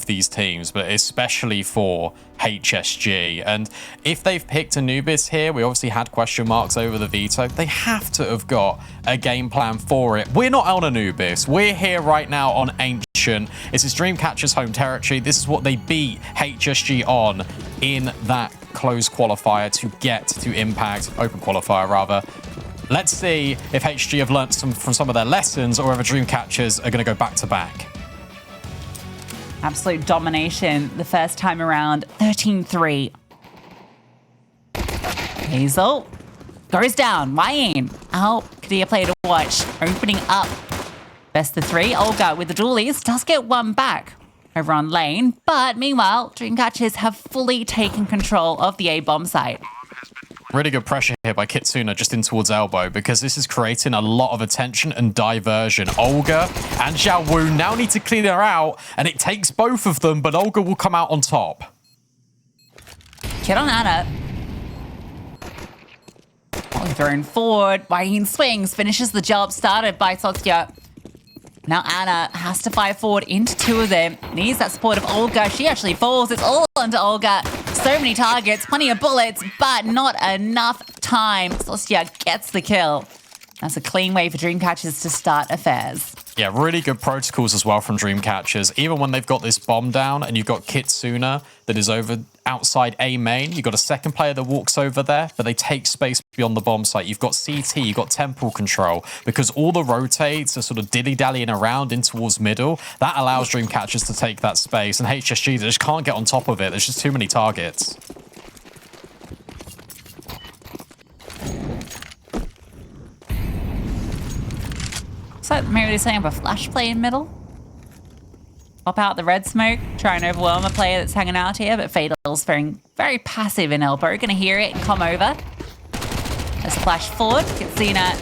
these teams, but especially for HSG. And if they've picked Anubis here, we obviously had question marks over the veto. They have to have got a game plan for it. We're not on Anubis. We're here right now on Ancient. This is Dreamcatcher's home territory. This is what they beat HSG on in that closed qualifier to get to Impact, open qualifier rather. Let's see if HSG have learnt from some of their lessons, or whether Dreamcatchers are going to go back to back. Absolute domination the first time around, 13-3. Hazel goes down. Wayne, Kadia player to watch, opening up. Best of three. Olga with the dualies does get one back over on lane, but meanwhile, Dreamcatchers have fully taken control of the A-bomb site. Really good pressure here by Kitsuna just in towards elbow, because this is creating a lot of attention and diversion. Olga and Xiao Wu now need to clean her out, and it takes both of them, but Olga will come out on top. Kid on Anna. Thrown forward. Wayne swings, finishes the job started by Sotya. Now Anna has to fight forward into two of them. Needs that support of Olga. She actually falls. It's all onto Olga. So many targets, plenty of bullets, but not enough time. Sostia gets the kill. That's a clean way for Dreamcatchers to start affairs. Yeah, really good protocols as well from Dreamcatchers. Even when they've got this bomb down and you've got Kitsuna that is over outside A main, you've got a second player that walks over there, but they take space beyond the bomb site. You've got CT, you've got temple control, because all the rotates are sort of dilly-dallying around in towards middle. That allows Dreamcatchers to take that space, and HSG, they just can't get on top of it. There's just too many targets. So maybe they're setting up a flash play in middle. Pop out the red smoke, try and overwhelm a player that's hanging out here, but Fatal's very passive in elbow. Gonna hear it and come over. Let's flash forward. Kitsuna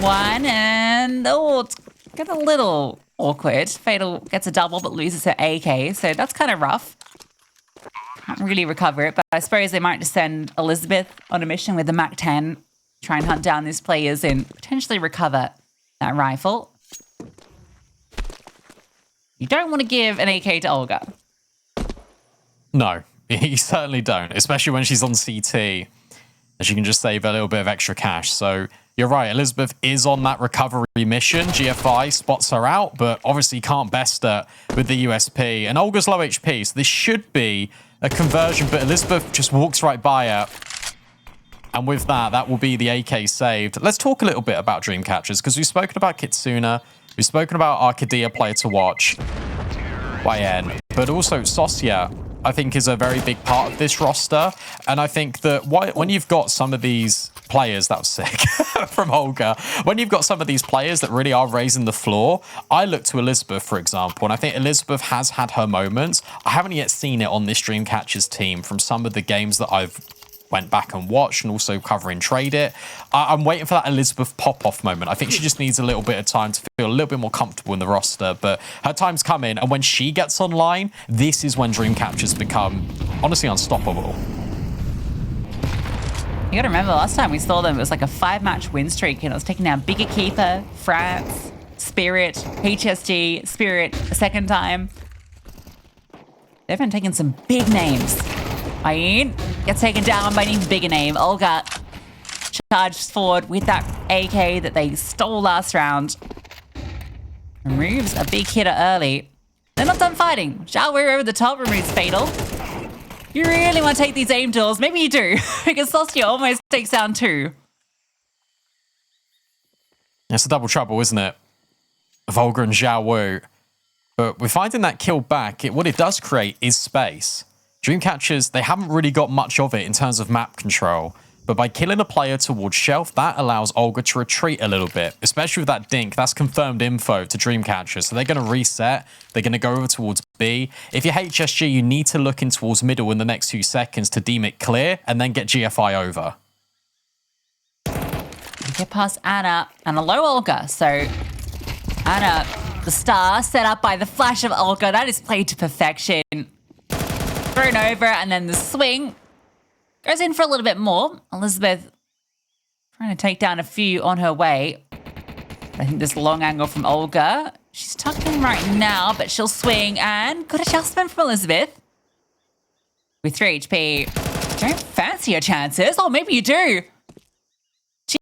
one, and it's getting a little awkward. Fatal gets a double but loses her AK, so that's kind of rough. Can't really recover it, but I suppose they might just send Elizabeth on a mission with the MAC-10, try and hunt down these players and potentially recover that rifle. You don't want to give an AK to Olga. No, you certainly don't, especially when she's on CT, and she can just save a little bit of extra cash. So you're right, Elizabeth is on that recovery mission. GFI spots her out, but obviously can't best her with the USP. And Olga's low HP, so this should be a conversion, but Elizabeth just walks right by her. And with that, that will be the AK saved. Let's talk a little bit about Dreamcatchers, because we've spoken about Kitsuna, we've spoken about our Kadia player to watch, YN, but also Sosya, I think, is a very big part of this roster. And I think that when you've got some of these players, that was sick from Olga, when you've got some of these players that really are raising the floor, I look to Elizabeth, for example, and I think Elizabeth has had her moments. I haven't yet seen it on this Dreamcatchers team from some of the games that I've went back and watched, and also covering Trade It. I'm waiting for that Elizabeth pop-off moment. I think she just needs a little bit of time to feel a little bit more comfortable in the roster, but her time's coming, and when she gets online, this is when Dreamcatchers become, honestly, unstoppable. You gotta remember, last time we saw them, it was like a 5-match win streak, and it was taking down Bigger Keeper, France, Spirit, HSG, Spirit a second time. They've been taking some big names. Ayin gets taken down by an even bigger name. Olga charges forward with that AK that they stole last round. Removes a big hitter early. They're not done fighting. Xiao Wu over the top removes Fatal. You really want to take these aim duels? Maybe you do, because Sostia almost takes down 2. It's a double trouble, isn't it? Volga and Xiao Wu. But we're finding that kill back, what it does create is space. Dreamcatchers, they haven't really got much of it in terms of map control, but by killing a player towards Shelf, that allows Olga to retreat a little bit, especially with that dink. That's confirmed info to Dreamcatchers, so they're going to reset. They're going to go over towards B. If you're HSG, you need to look in towards middle in the next few seconds to deem it clear, and then get GFI over. You get past Anna and a low Olga, so Anna, the star, set up by the flash of Olga. That is played to perfection. Thrown over, and then the swing goes in for a little bit more. Elizabeth trying to take down a few on her way. I think this long angle from Olga She's tucked in right now, but she'll swing, and good adjustment from Elizabeth. With 3 HP, don't fancy your chances, or maybe you do.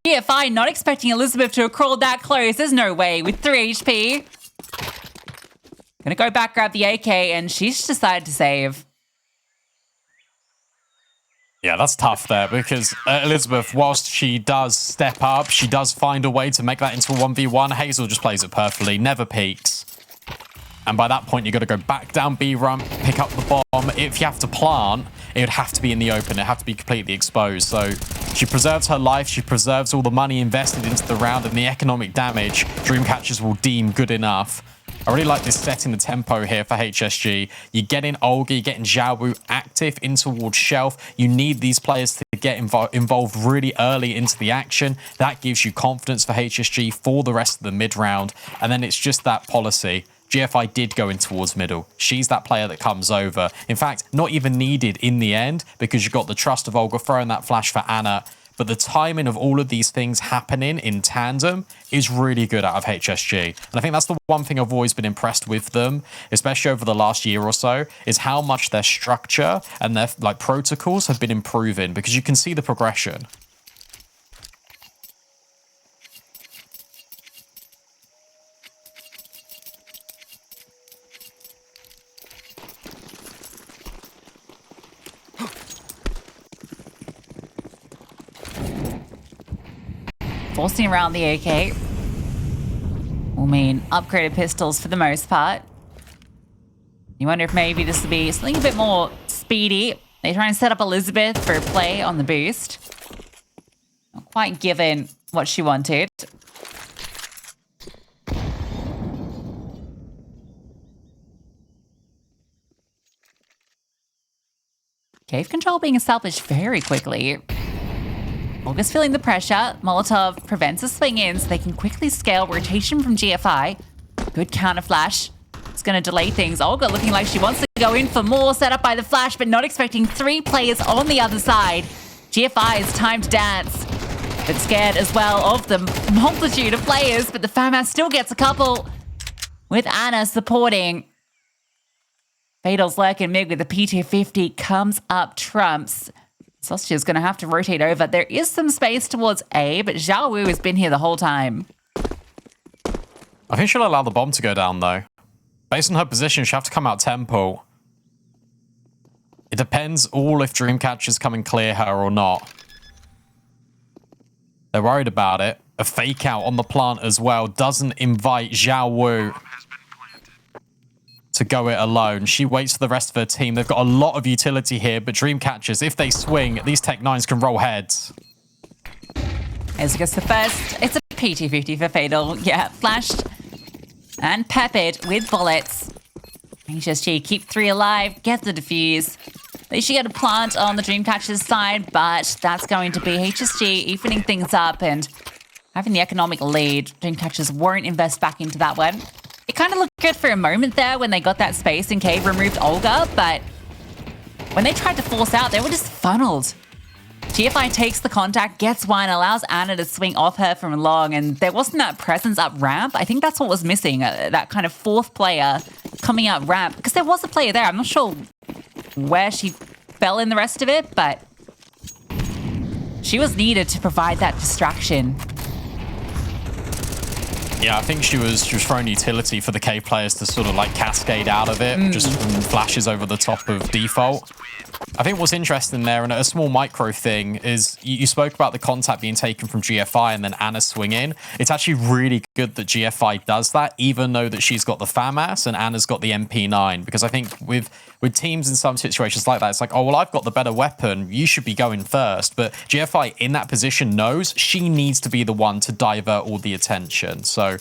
GFI not expecting Elizabeth to have crawled that close. There's no way with 3 HP. Gonna go back, grab the AK, and she's decided to save. Yeah, that's tough there because Elizabeth, whilst she does step up, she does find a way to make that into a 1v1. Hazel just plays it perfectly, never peeks. And by that point, you've got to go back down B ramp, pick up the bomb. If you have to plant, it would have to be in the open. It would have to be completely exposed. So she preserves her life. She preserves all the money invested into the round and the economic damage Dreamcatchers will deem good enough. I really like this setting the tempo here for HSG. You're getting Olga, you're getting Xiaowu active in towards Shelf. You need these players to get involved really early into the action. That gives you confidence for HSG for the rest of the mid-round. And then it's just that policy. GFI did go in towards middle. She's that player that comes over. In fact, not even needed in the end because you've got the trust of Olga throwing that flash for Anna. But the timing of all of these things happening in tandem is really good out of HSG. And I think that's the one thing I've always been impressed with them, especially over the last year or so, is how much their structure and their protocols have been improving because you can see the progression. Forcing around the AK will mean upgraded pistols for the most part. You wonder if maybe this will be something a bit more speedy. They try and set up Elizabeth for a play on the boost. Not quite given what she wanted. Cave control being established very quickly. Olga's feeling the pressure. Molotov prevents a swing in so they can quickly scale rotation from GFI. Good counter flash. It's going to delay things. Olga looking like she wants to go in for more, set up by the flash, but not expecting 3 players on the other side. GFI is time to dance, but scared as well of the multitude of players, but the FAMAS still gets a couple with Anna supporting. Fatal's lurking mid with the P250 comes up trumps. Sausage's going to have to rotate over. There is some space towards A, but Xiaowu has been here the whole time. I think she'll allow the bomb to go down, though. Based on her position, she'll have to come out temple. It depends all if Dreamcatchers come and clear her or not. They're worried about it. A fake out on the plant as well doesn't invite Xiaowu to go it alone. She waits for the rest of her team. They've got a lot of utility here, but Dreamcatchers, if they swing, these Tech 9s can roll heads. As it gets the first, it's a P250 for Fatal. Yeah, flashed and peppered with bullets. HSG keep 3 alive, get the defuse. They should get a plant on the Dreamcatchers side, but that's going to be HSG evening things up and having the economic lead. Dreamcatchers won't invest back into that one. It kind of looked good for a moment there when they got that space and Cave removed Olga, but when they tried to force out, they were just funneled. GFI takes the contact, gets one, allows Anna to swing off her from long, and there wasn't that presence up ramp. I think that's what was missing, that kind of 4th player coming up ramp, because there was a player there. I'm not sure where she fell in the rest of it, but she was needed to provide that distraction. Yeah, I think she was throwing utility for the Cave players to sort of like cascade out of it, just from flashes over the top of default. I think what's interesting there, and a small micro thing, is you spoke about the contact being taken from GFI and then Anna swinging. It's actually really good that GFI does that, even though that she's got the FAMAS and Anna's got the MP9, because I think with teams in some situations like that, it's like, oh, well, I've got the better weapon. You should be going first. But GFI in that position knows she needs to be the one to divert all the attention. So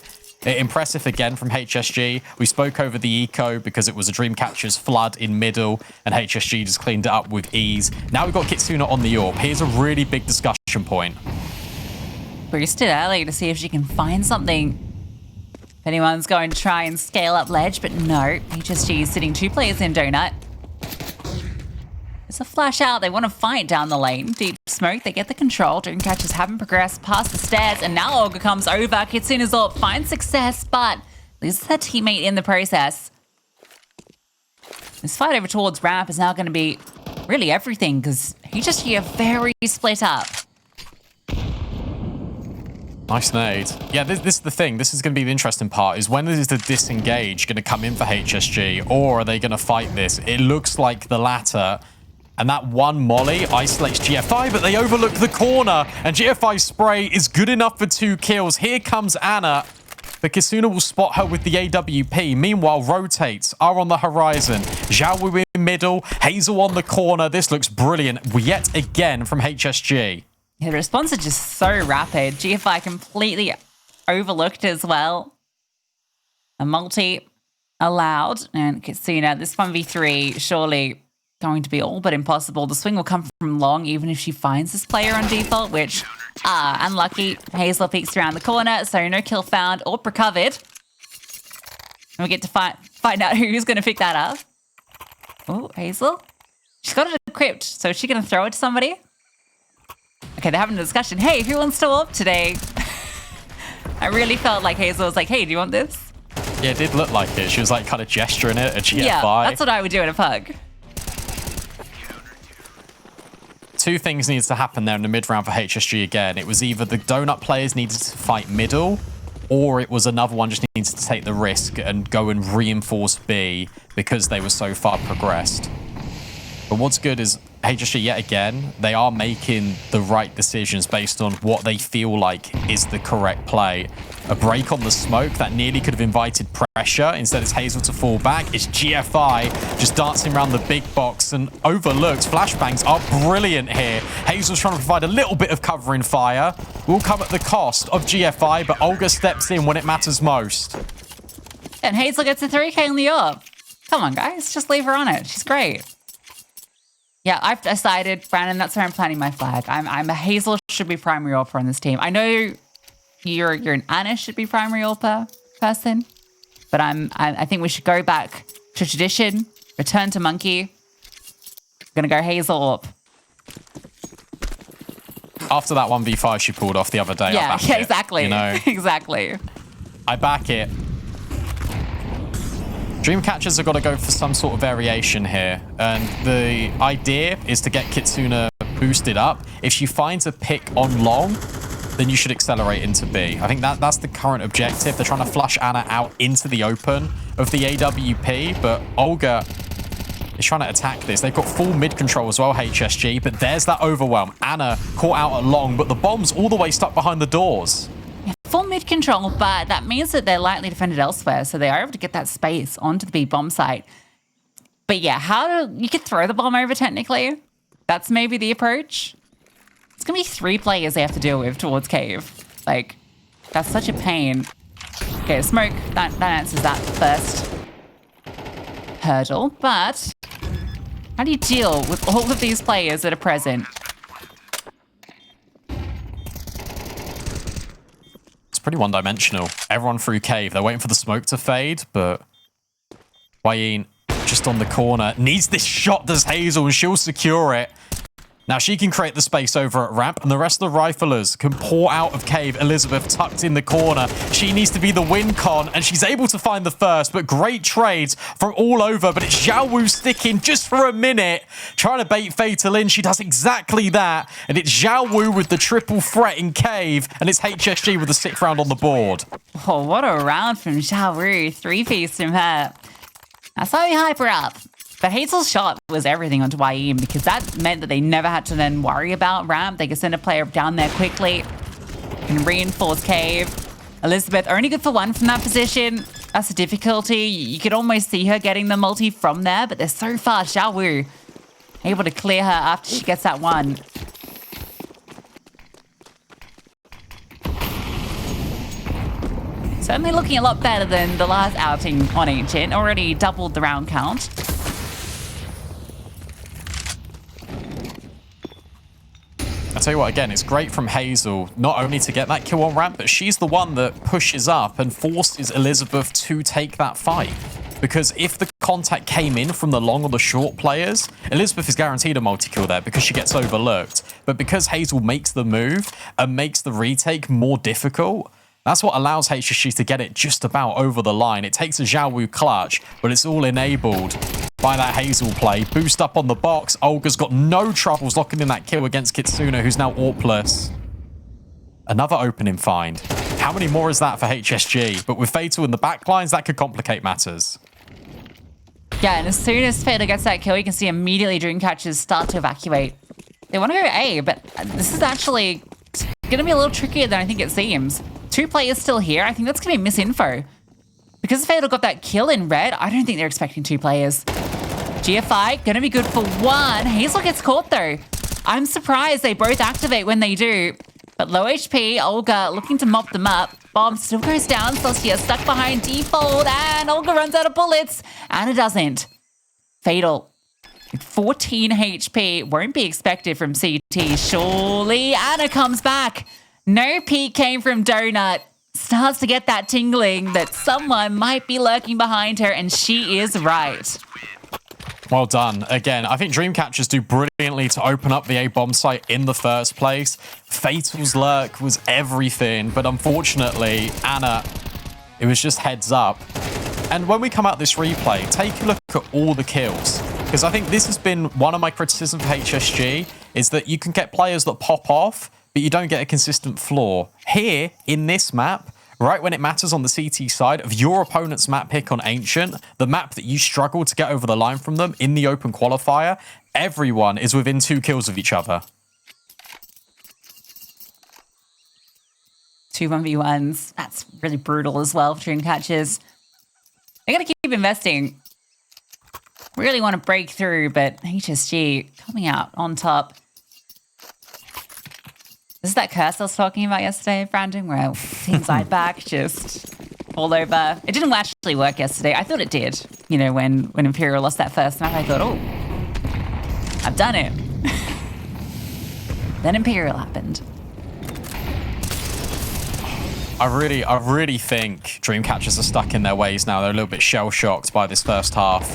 impressive again from HSG. We spoke over the eco because it was a Dreamcatcher's flood in middle, and HSG just cleaned it up with ease. Now we've got Kitsuna on the AWP. Here's a really big discussion point. Boosted early to see if she can find something. If anyone's going to try and scale up ledge, but no. HSG is sitting 2 players in donut. It's a flash out. They want to fight down the lane. Deep smoke. They get the control. Dreamcatchers haven't progressed past the stairs, and now Olga comes over. Kitsuna's AWP finds success, but Loses her teammate in the process. This fight over towards ramp is now going to be really everything because HSG are very split up. Nice nade. Yeah, this is the thing. This is going to be the interesting part, is when is the disengage going to come in for HSG, or are they going to fight this? It looks like the latter. And that one molly isolates GFI, but they overlook the corner. And GFI's spray is good enough for 2 kills. Here comes Anna. But Kisuna will spot her with the AWP. Meanwhile, rotates are on the horizon. Zhao Wu in middle, Hazel on the corner. This looks brilliant yet again from HSG. Yeah, the response is just so rapid. GFI completely overlooked as well. A multi allowed. And Kisuna, this 1v3, surely going to be all but impossible. The swing will come from long, even if she finds this player on default, which, unlucky. Hazel peeks around the corner, so no kill found or recovered. And we get to find out who's going to pick that up. Oh, Hazel. She's got it equipped, so is she going to throw it to somebody? Okay, they're having a discussion. Hey, who wants to AWP today? I really felt like Hazel was like, hey, do you want this? Yeah, it did look like it. She was like kind of gesturing it at GFI. Yeah, that's what I would do in a pug. 2 things needs to happen there in the mid round for HSG again. It was either the donut players needed to fight middle, or it was another one just needs to take the risk and go and reinforce B because they were so far progressed. But what's good is HSG, yet again, they are making the right decisions based on what they feel like is the correct play. A break on the smoke that nearly could have invited pressure. Instead, it's Hazel to fall back. It's GFI just dancing around the big box and overlooked. Flashbangs are brilliant here. Hazel's trying to provide a little bit of covering fire. Will come at the cost of GFI, but Olga steps in when it matters most. And Hazel gets a 3K on the AWP. Come on, guys. Just leave her on it. She's great. Yeah, I've decided, Brandon, that's where I'm planting my flag. I'm a Hazel should be primary AWPer on this team. I know you're an Anna should be primary AWPer person, but I think we should go back to tradition, return to Monkey. I'm gonna go Hazel AWP. After that 1v5 she pulled off the other day, I back it, exactly. You know? Exactly. I back it. Dreamcatchers have got to go for some sort of variation here. And the idea is to get Kitsuna boosted up. If she finds a pick on long, then you should accelerate into B. I think that's the current objective. They're trying to flush Anna out into the open of the AWP, but Olga is trying to attack this. They've got full mid control as well, HSG, but there's that overwhelm. Anna caught out at long, but the bomb's all the way stuck behind the doors. Full mid control, but that means that they're lightly defended elsewhere, so they are able to get that space onto the B bomb site. But yeah, you could throw the bomb over technically. That's maybe the approach. It's gonna be 3 players they have to deal with towards cave. Like, that's such a pain. Okay, smoke, that answers that first hurdle, but how do you deal with all of these players that are present? Pretty one-dimensional. Everyone through cave. They're waiting for the smoke to fade, but Wayne just on the corner needs this shot, does Hazel, and she'll secure it. Now she can create the space over at ramp, and the rest of the riflers can pour out of cave. Elizabeth tucked in the corner. She needs to be the win con, and she's able to find the first, but great trades from all over. But it's Zhao Wu sticking just for a minute, trying to bait Fatal in. She does exactly that, and it's Zhao Wu with the triple threat in cave, and it's HSG with the 6th round on the board. Oh, what a round from Zhao Wu. 3-piece from her. That's how you hype her up. But Hazel's shot was everything onto YEM because that meant that they never had to then worry about ramp. They could send a player down there quickly and reinforce cave. Elizabeth only good for 1 from that position. That's a difficulty. You could almost see her getting the multi from there, but they're so fast. Zhao Wu able to clear her after she gets that 1. Certainly looking a lot better than the last outing on Ancient. Already doubled the round count. I'll tell you what, again, it's great from Hazel, not only to get that kill on ramp, but she's the one that pushes up and forces Elizabeth to take that fight. Because if the contact came in from the long or the short players, Elizabeth is guaranteed a multi-kill there because she gets overlooked. But because Hazel makes the move and makes the retake more difficult, That's what allows HSG to get it just about over the line. It takes a Xiao Wu clutch, but it's all enabled by that Hazel play. Boost up on the box. Olga's got no troubles locking in that kill against Kitsune, who's now AWPless. Another opening find. How many more is that for HSG? But with Fatal in the backlines, that could complicate matters. Yeah, and as soon as Fatal gets that kill, you can see immediately Dreamcatchers start to evacuate. They want to go A, but this is actually going to be a little trickier than I think it seems. 2 players still here. I think that's going to be misinfo. Because Fatal got that kill in red, I don't think they're expecting 2 players. GFI, going to be good for 1. Hazel gets caught, though. I'm surprised they both activate when they do. But low HP, Olga looking to mop them up. Bomb still goes down. Celestia stuck behind default, and Olga runs out of bullets. Anna doesn't. Fatal, 14 HP, won't be expected from CT. Surely Anna comes back. No peek came from Donut. Starts to get that tingling that someone might be lurking behind her, and she is right. Well done. Again, I think Dreamcatchers do brilliantly to open up the A-bomb site in the first place. Fatal's lurk was everything, but unfortunately, Anna, it was just heads up. And when we come out this replay, take a look at all the kills. Because I think this has been one of my criticisms for HSG, is that you can get players that pop off, but you don't get a consistent floor. Here, in this map, right when it matters on the CT side of your opponent's map pick on Ancient, the map that you struggle to get over the line from them in the open qualifier, everyone is within 2 kills of each other. 2 1v1s. That's really brutal as well for Dreamcatchers. They got to keep investing. Really want to break through, but HSG coming out on top. This is that curse I was talking about yesterday, Brandon, where teams side back just all over. It didn't actually work yesterday. I thought it did. You know, when Imperial lost that first map, I thought, oh, I've done it. Then Imperial happened. I really think Dreamcatchers are stuck in their ways now. They're a little bit shell-shocked by this first half.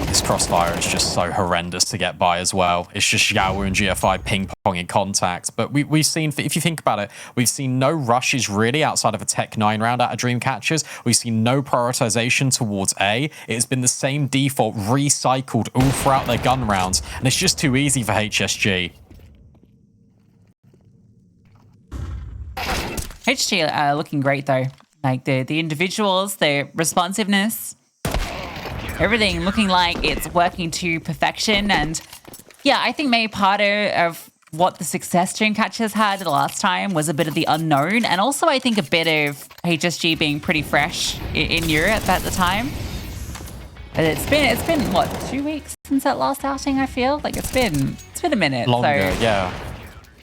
This crossfire is just so horrendous to get by as well. It's just Xiao Wu and GFI ping-pong in contact. But we've seen, if you think about it, we've seen no rushes really outside of a Tech 9 round out of Dreamcatchers. We've seen no prioritization towards A. It's been the same default recycled all throughout their gun rounds. And it's just too easy for HSG. HG looking great, though. Like the individuals, their responsiveness, everything looking like it's working to perfection. And yeah, I think maybe part of what the success Dreamcatchers had the last time was a bit of the unknown. And also, I think a bit of HSG being pretty fresh in Europe at the time. But it's been what, 2 weeks since that last outing, I feel? Like it's been a minute. Longer, so, yeah.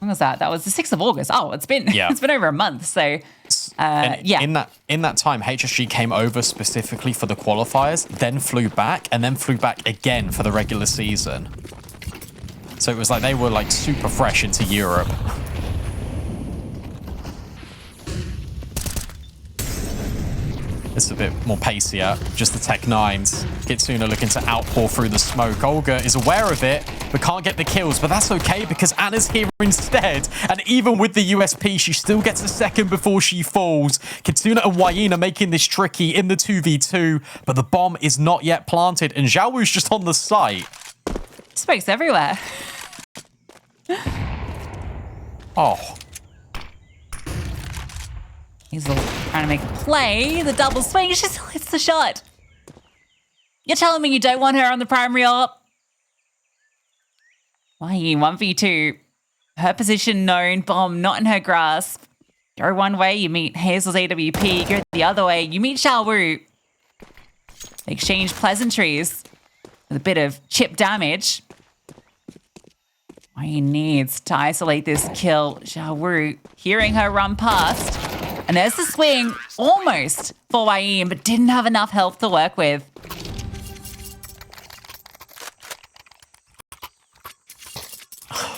When was that? That was the 6th of August. Oh, it's been over a month. So yeah. In that time, HSG came over specifically for the qualifiers, then flew back, and then flew back again for the regular season. So it was like they were like super fresh into Europe. It's a bit more pacier, just the Tech 9s. Kitsune looking to outpour through the smoke. Olga is aware of it, but can't get the kills. But that's okay because Anna's here instead. And even with the USP, she still gets a second before she falls. Kitsune and Wayne are making this tricky in the 2v2, but the bomb is not yet planted. And Xiao Wu's just on the site. Smokes everywhere. Oh. He's trying to make a play. The double swing. She still hits the shot. You're telling me you don't want her on the primary AWP? Why 1v2? Her position known. Bomb not in her grasp. Go one way, you meet Hazel's AWP. Go the other way, you meet Xiao Wu. They exchange pleasantries with a bit of chip damage. Wayne needs to isolate this kill. Xiao Wu hearing her run past. And there's the swing, almost for Wayne, but didn't have enough health to work with.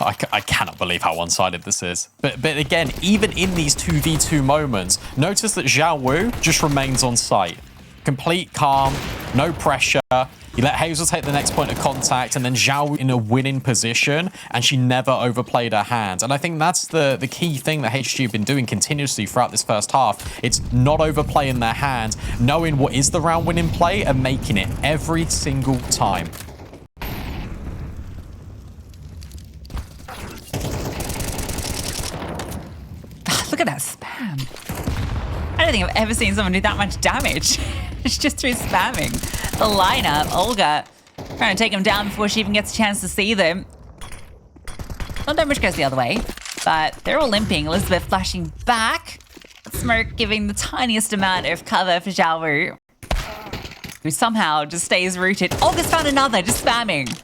I cannot believe how one-sided this is. But again, even in these 2v2 moments, notice that Xiao Wu just remains on site. Complete calm, no pressure. You let Hazel take the next point of contact, and then Zhao in a winning position, and she never overplayed her hand. And I think that's the key thing that HSG have been doing continuously throughout this first half. It's not overplaying their hand, knowing what is the round-winning play, and making it every single time. Look at that spam. I don't think I've ever seen someone do that much damage. It's just through spamming. The lineup, Olga, trying to take him down before she even gets a chance to see them. Not damage goes the other way, but they're all limping. Elizabeth flashing back. Smoke giving the tiniest amount of cover for Zhao, who somehow just stays rooted. Olga's found another, just spamming.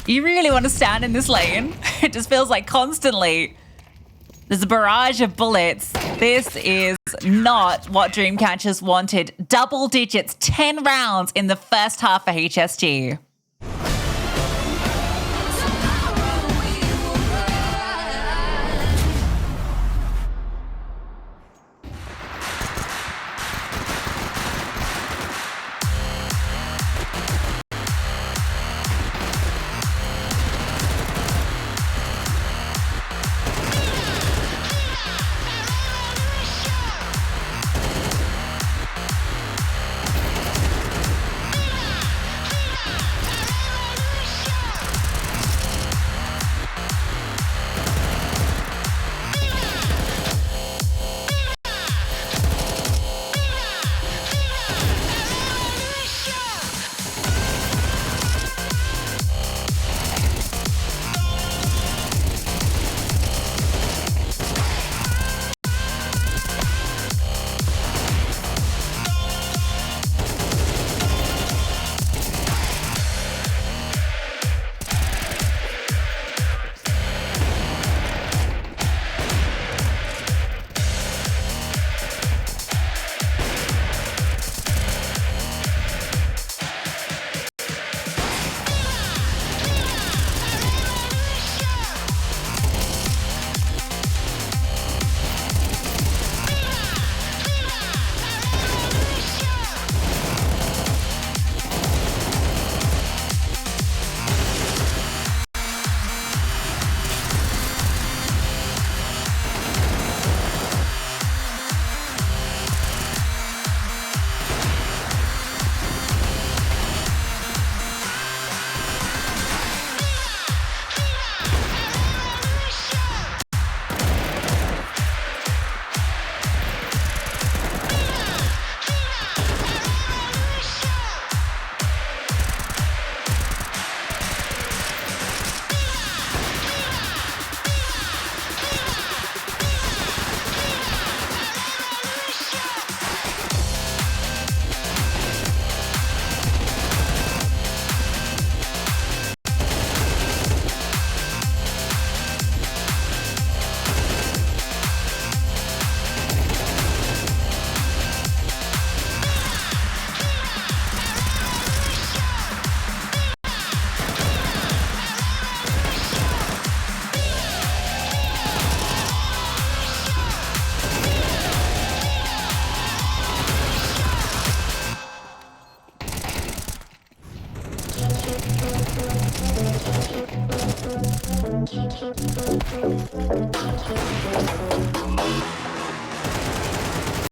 You really want to stand in this lane? It just feels like constantly there's a barrage of bullets. This is not what Dreamcatchers wanted. Double digits, 10 rounds in the first half for HSG.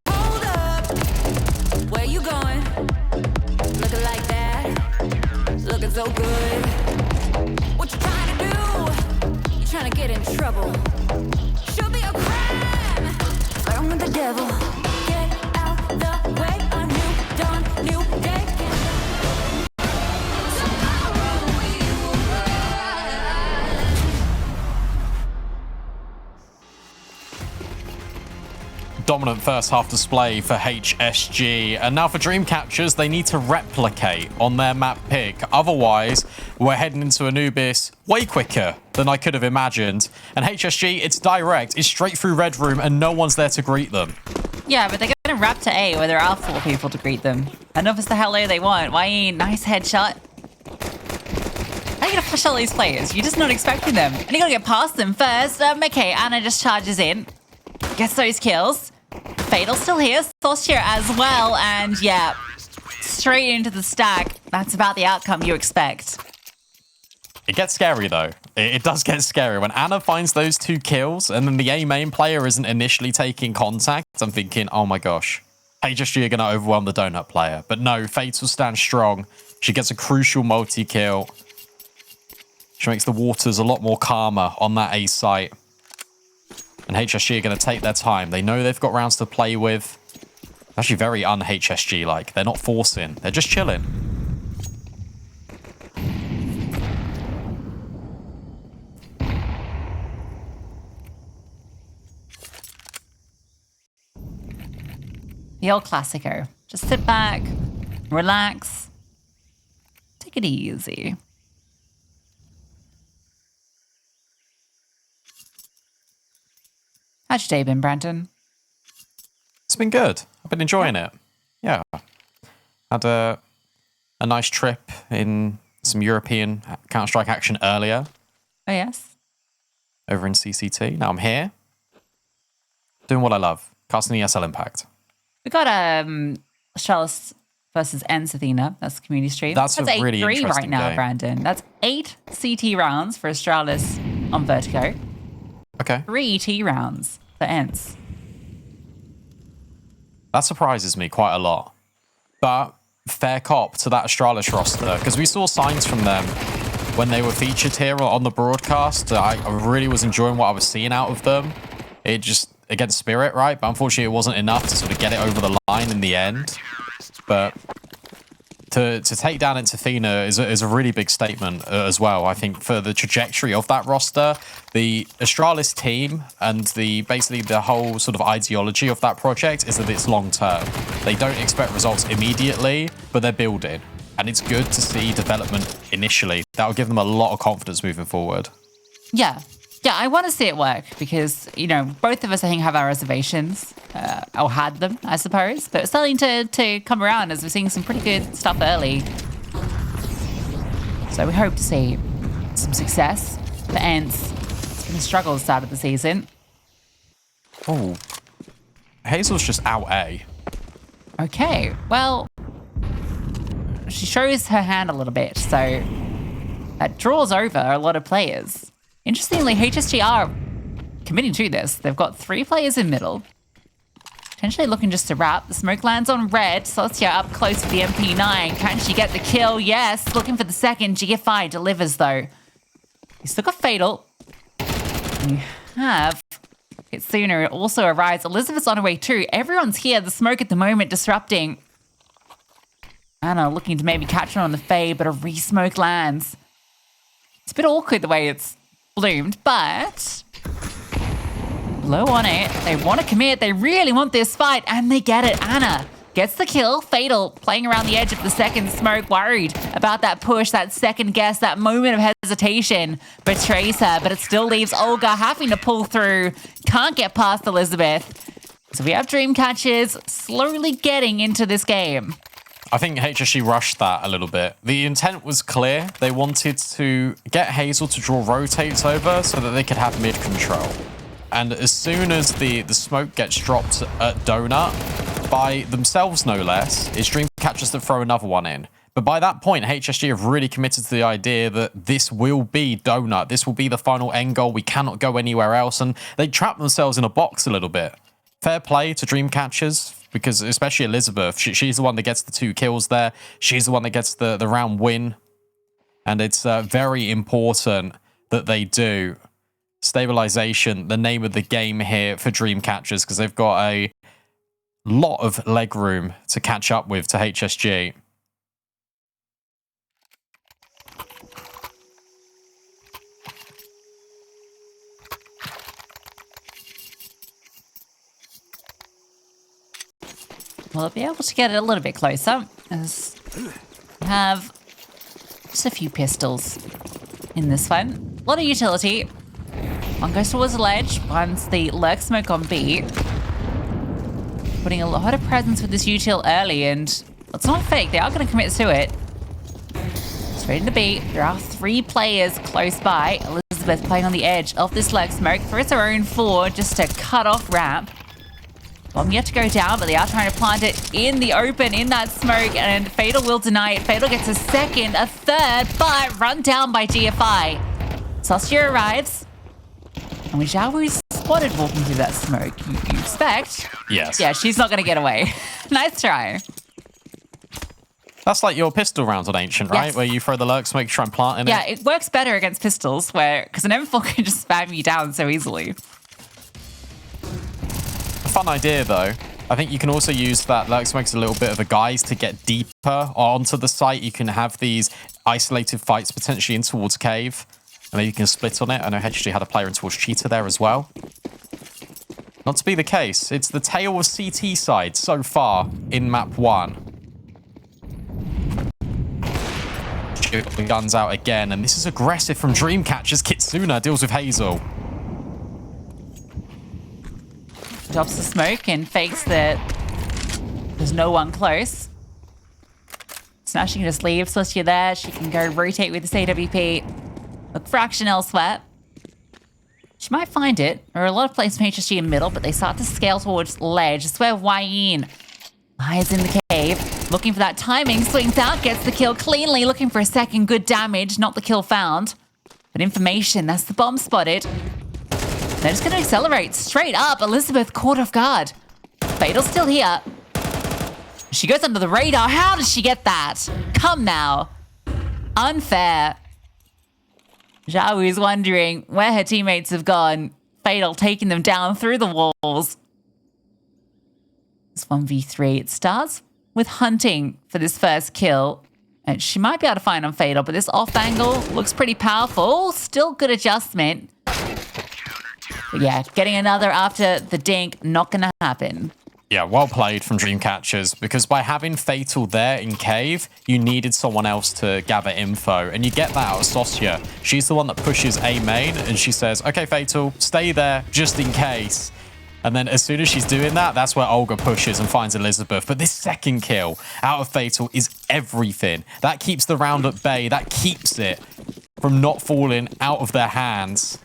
Hold up, where you going? Looking like that, looking so good. What you trying to do? You trying to get in trouble? Should be a crime. Flirting with the devil. Get out the way. A new dawn, new day. Tomorrow we will rise. Dominant first half display for HSG. And now for Dreamcatchers, they need to replicate on their map pick. Otherwise, we're heading into Anubis way quicker than I could have imagined. And HSG, it's direct. It's straight through Red Room and no one's there to greet them. Yeah, but they're going to wrap to A where there are 4 people to greet them. And if it's the hello they want, why nice headshot? How are you going to flash all these players? You're just not expecting them. And you got to get past them first. Okay, Anna just charges in. Gets those kills. Fatal still here, Saucier as well, and yeah, straight into the stack. That's about the outcome you expect. It gets scary, though. It does get scary. When Anna finds those 2 kills and then the A main player isn't initially taking contact, I'm thinking, oh my gosh, HSG are going to overwhelm the Donut player. But no, Fatal stands strong. She gets a crucial multi-kill. She makes the waters a lot more calmer on that A site. And HSG are going to take their time. They know they've got rounds to play with. Actually very un-HSG-like. They're not forcing. They're just chilling. The old classico. Just sit back, relax, take it easy. How's your day been, Brandon? It's been good. I've been enjoying it. Yeah. Had a nice trip in some European Counter-Strike action earlier. Oh, yes? Over in CCT. Now I'm here. Doing what I love. Casting ESL Impact. We got Charles versus Athena. That's the community stream. That's a really 8-3 interesting right now, game. Brandon. That's 8 CT rounds for Astralis on Vertigo. Okay. 3 T rounds for Ents. That surprises me quite a lot. But fair cop to that Astralis roster, because we saw signs from them when they were featured here on the broadcast. I really was enjoying what I was seeing out of them. It just, against Spirit, right? But unfortunately, it wasn't enough to sort of get it over the line in the end. But to take down Athena is a really big statement as well. I think for the trajectory of that roster, the Astralis team and basically the whole sort of ideology of that project is that it's long term. They don't expect results immediately, but they're building. And it's good to see development initially. That will give them a lot of confidence moving forward. Yeah. Yeah, I want to see it work because, you know, both of us, I think, have our reservations, or had them, I suppose. But it's starting to come around as we're seeing some pretty good stuff early. So we hope to see some success for Ents. It's been a struggle at the start of the season. Oh, Hazel's just out A. Okay, well, she shows her hand a little bit, so that draws over a lot of players. Interestingly, HSG are committing to this. They've got 3 players in middle. Potentially looking just to wrap. The smoke lands on red. Saucier up close with the MP9. Can she get the kill? Yes. Looking for the second. GFI delivers, though. You still got Fatal. You have Kitsuna also arrives. Elizabeth's on her way too. Everyone's here. The smoke at the moment disrupting. Anna looking to maybe catch her on the fade, but a re-smoke lands. It's a bit awkward the way it's bloomed, but low on it. They want to commit. They really want this fight, and they get it. Anna gets the kill. Fatal playing around the edge of the second smoke, worried about that push, that second guess, that moment of hesitation betrays her, but it still leaves Olga having to pull through. Can't get past Elizabeth. So we have Dreamcatchers slowly getting into this game. I think HSG rushed that a little bit. The intent was clear. They wanted to get Hazel to draw rotates over so that they could have mid control. And as soon as the smoke gets dropped at Donut, by themselves no less, it's Dreamcatchers that throw another one in. But by that point, HSG have really committed to the idea that this will be Donut. This will be the final end goal. We cannot go anywhere else. And they trap themselves in a box a little bit. Fair play to Dreamcatchers, because especially Elizabeth, she's the one that gets the 2 kills there. She's the one that gets the round win. And it's very important that they do. Stabilization, the name of the game here for Dreamcatchers, because they've got a lot of leg room to catch up with to HSG. We'll be able to get it a little bit closer as we have just a few pistols in this one. A lot of utility. One goes towards the ledge, one's the lurk smoke on B. Putting a lot of presence with this util early, and it's not fake. They are going to commit to it. Straight into B. There are 3 players close by. Elizabeth playing on the edge of this lurk smoke. Throws her own 4 just to cut off ramp. Bomb yet to go down, but they are trying to plant it in the open, in that smoke, and Fatal will deny it. Fatal gets a second, a third, but run down by GFI. Saucia arrives, and when Xiao is spotted walking through that smoke, you expect. Yes. Yeah, she's not going to get away. Nice try. That's like your pistol rounds on Ancient, right? Yes. Where you throw the lurk smoke, try and plant in it. Yeah, it works better against pistols, because an M4 can just spam you down so easily. Fun idea, though. I think you can also use that lurk smoke as a little bit of a guise to get deeper onto the site. You can have these isolated fights potentially in towards cave. And maybe you can split on it. I know HSG had a player in towards cheetah there as well. Not to be the case. It's the tail of CT side so far in map 1. The guns out again, and this is aggressive from Dreamcatchers. Kitsuna deals with Hazel. Drops the smoke and fakes that there's no one close. So now she can just leave Saucia there. She can go rotate with this AWP. Look for action elsewhere. She might find it. There are a lot of players from HSG in middle, but they start to scale towards ledge. This is where Wayne lies in the cave. Looking for that timing, swings out, gets the kill cleanly, looking for a second, good damage, not the kill found. But information, that's the bomb spotted. They're just going to accelerate straight up. Elizabeth caught off guard. Fatal's still here. She goes under the radar. How did she get that? Come now. Unfair. Zhao is wondering where her teammates have gone. Fatal taking them down through the walls. It's 1v3. It starts with hunting for this first kill. And she might be able to find on Fatal, but this off angle looks pretty powerful. Still good adjustment. But yeah, getting another after the dink, not going to happen. Yeah, well played from Dreamcatchers, because by having Fatal there in cave, you needed someone else to gather info, and you get that out of Saucia. She's the one that pushes A main, and she says, okay, Fatal, stay there just in case. And then as soon as she's doing that, that's where Olga pushes and finds Elizabeth. But this second kill out of Fatal is everything. That keeps the round at bay. That keeps it from not falling out of their hands.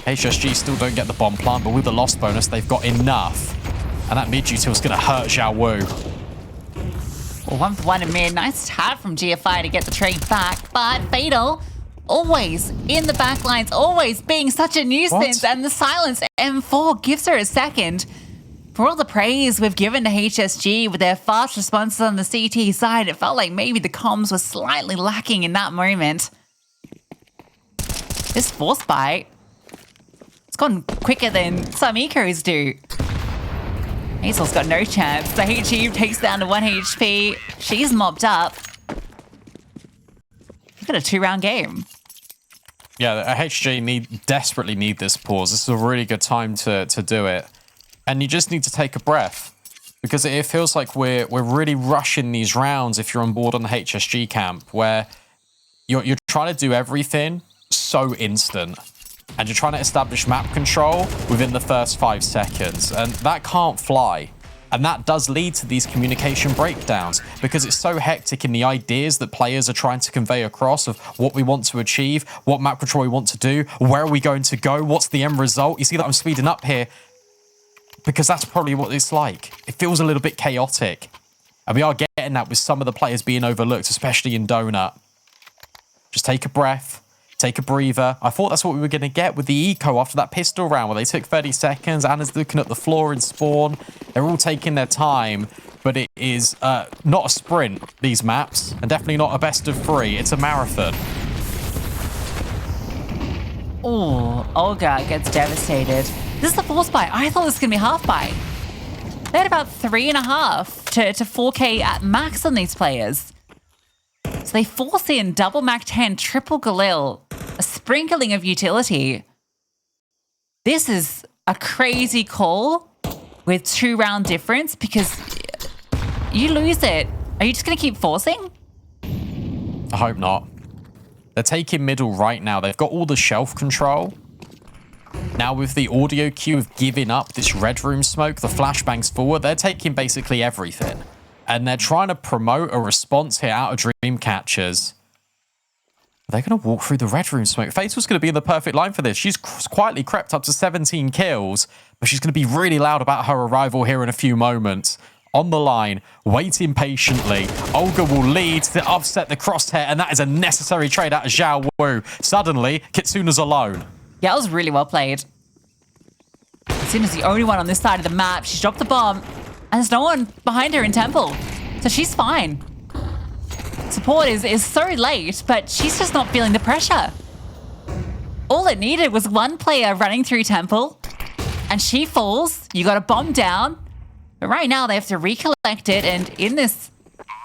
HSG still don't get the bomb plant, but with the loss bonus, they've got enough. And that mid-util is going to hurt Xiao Wu. Well, 1-for-1 in mid. Nice tap from GFI to get the trade back. But Fatal, always in the back lines, always being such a nuisance. What? And the silence M4 gives her a second. For all the praise we've given to HSG with their fast responses on the CT side, it felt like maybe the comms were slightly lacking in that moment. This force bite, it's gone quicker than some ecos do. Hazel's got no chance. The HE takes down to 1 HP. She's mopped up. We've got a 2-round game. Yeah, HG desperately need this pause. This is a really good time to do it. And you just need to take a breath, because it feels like we're really rushing these rounds if you're on board on the HSG camp, where you're trying to do everything so instant. And you're trying to establish map control within the first 5 seconds. And that can't fly. And that does lead to these communication breakdowns, because it's so hectic in the ideas that players are trying to convey across of what we want to achieve, what map control we want to do, where are we going to go, what's the end result. You see that I'm speeding up here because that's probably what it's like. It feels a little bit chaotic. And we are getting that with some of the players being overlooked, especially in Donut. Just take a breath. Take a breather. I thought that's what we were going to get with the eco after that pistol round where they took 30 seconds. Anna's looking at the floor in spawn. They're all taking their time, but it is not a sprint, these maps, and definitely not a best of 3. It's a marathon. Oh, Olga gets devastated. This is the force bite. I thought this was going to be half bite. They had about 3.5 to 4K at max on these players. So they force in double Mac 10, triple Galil, a sprinkling of utility. This is a crazy call with 2-round difference, because you lose it. Are you just going to keep forcing? I hope not. They're taking middle right now. They've got all the shelf control. Now with the audio cue of giving up this red room smoke, the flashbangs forward, they're taking basically everything. And they're trying to promote a response here out of Dreamcatchers. They're going to walk through the red room smoke. Fatal's going to be in the perfect line for this. She's quietly crept up to 17 kills, but she's going to be really loud about her arrival here in a few moments. On the line, waiting patiently. Olga will lead to offset the crosshair, and that is a necessary trade out of Zhao Wu. Suddenly, Kitsuna's alone. Yeah, that was really well played. Kitsuna's the only one on this side of the map. She's dropped the bomb, and there's no one behind her in Temple. So she's fine. Support is so late, but she's just not feeling the pressure. All it needed was one player running through Temple, and she falls. You got a bomb down. But right now, they have to recollect it, and in this...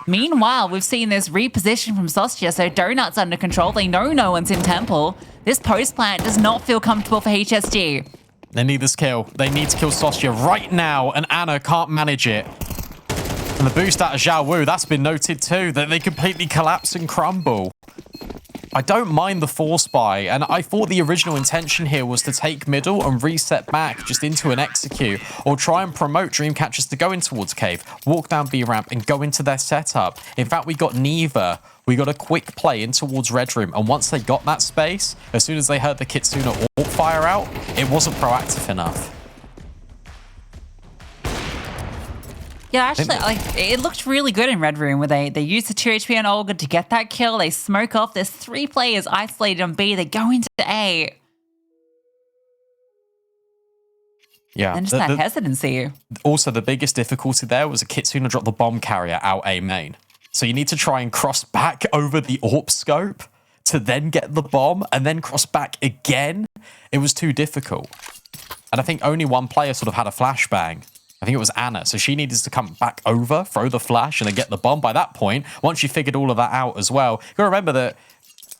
Meanwhile, we've seen this reposition from Sostia, so Donut's under control. They know no one's in Temple. This post plant does not feel comfortable for HSG. They need this kill. They need to kill Sostia right now, and Anna can't manage it. And the boost out of Zhao Wu, that's been noted too, that they completely collapse and crumble. I don't mind the force buy, and I thought the original intention here was to take middle and reset back just into an execute, or try and promote Dreamcatchers to go in towards cave, walk down B ramp and go into their setup. In fact, we got neither. We got a quick play in towards red room, and once they got that space, as soon as they heard the Kitsuna AWP fire out, it wasn't proactive enough. Yeah, actually, it looked really good in Red Room where they used the 2 HP on Olga to get that kill. They smoke off. There's 3 players isolated on B. They go into A. Yeah. And just that hesitancy. Also, the biggest difficulty there was a Kitsuna dropped the bomb carrier out A main. So you need to try and cross back over the AWP scope to then get the bomb and then cross back again. It was too difficult. And I think only one player sort of had a flashbang. I think it was Anna. So she needed to come back over, throw the flash, and then get the bomb. By that point, once you figured all of that out as well, you got to remember that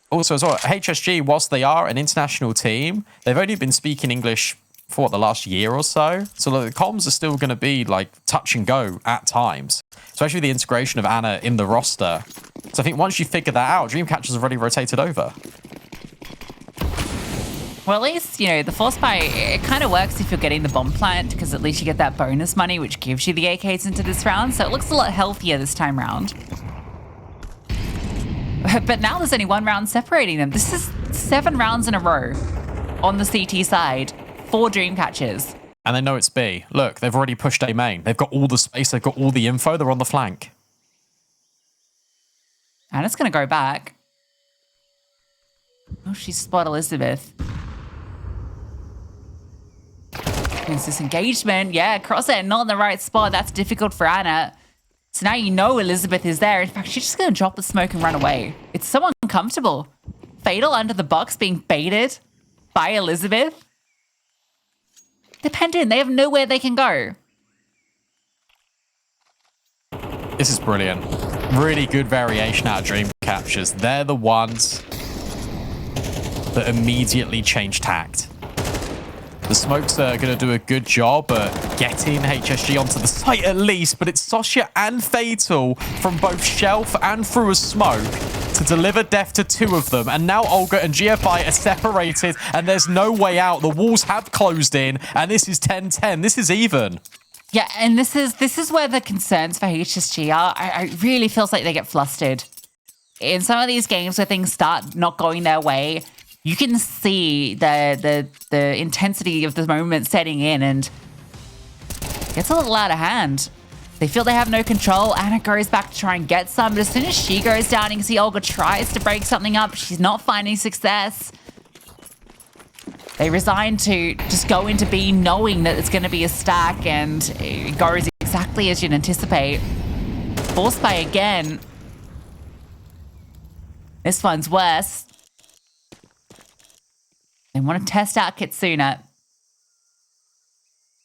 also as well, HSG, whilst they are an international team, they've only been speaking English for what, the last year or so. So the comms are still going to be like touch and go at times, especially the integration of Anna in the roster. So I think once you figure that out, Dreamcatchers have already rotated over. Well, at least, you know, the force buy, it kind of works if you're getting the bomb plant, because at least you get that bonus money, which gives you the AKs into this round. So it looks a lot healthier this time round. But now there's only 1 round separating them. This is 7 rounds in a row on the CT side for Dreamcatchers. And they know it's B. Look, they've already pushed A main. They've got all the space. They've got all the info. They're on the flank. And it's going to go back. Oh, she's spot Elizabeth. There's this engagement. Yeah, crosshair not in the right spot. That's difficult for Anna. So now you know Elizabeth is there. In fact, she's just going to drop the smoke and run away. It's so uncomfortable. Fatal under the box being baited by Elizabeth. Dependent. They have nowhere they can go. This is brilliant. Really good variation out of Dreamcatchers. They're the ones that immediately change tact. The smokes are going to do a good job at getting HSG onto the site at least, but it's Sostia and Fatal from both shelf and through a smoke to deliver death to 2 of them. And now Olga and GFI are separated, and there's no way out. The walls have closed in, and this is 10-10. This is even. Yeah, and this is where the concerns for HSG are. I really feels like they get flustered. In some of these games where things start not going their way, you can see the intensity of the moment setting in, and it gets a little out of hand. They feel they have no control. Anna goes back to try and get some, but as soon as she goes down, you can see Olga tries to break something up. She's not finding success. They resign to just go into B knowing that it's going to be a stack, and it goes exactly as you'd anticipate. Force play again. This one's worse. They want to test out Kitsuna.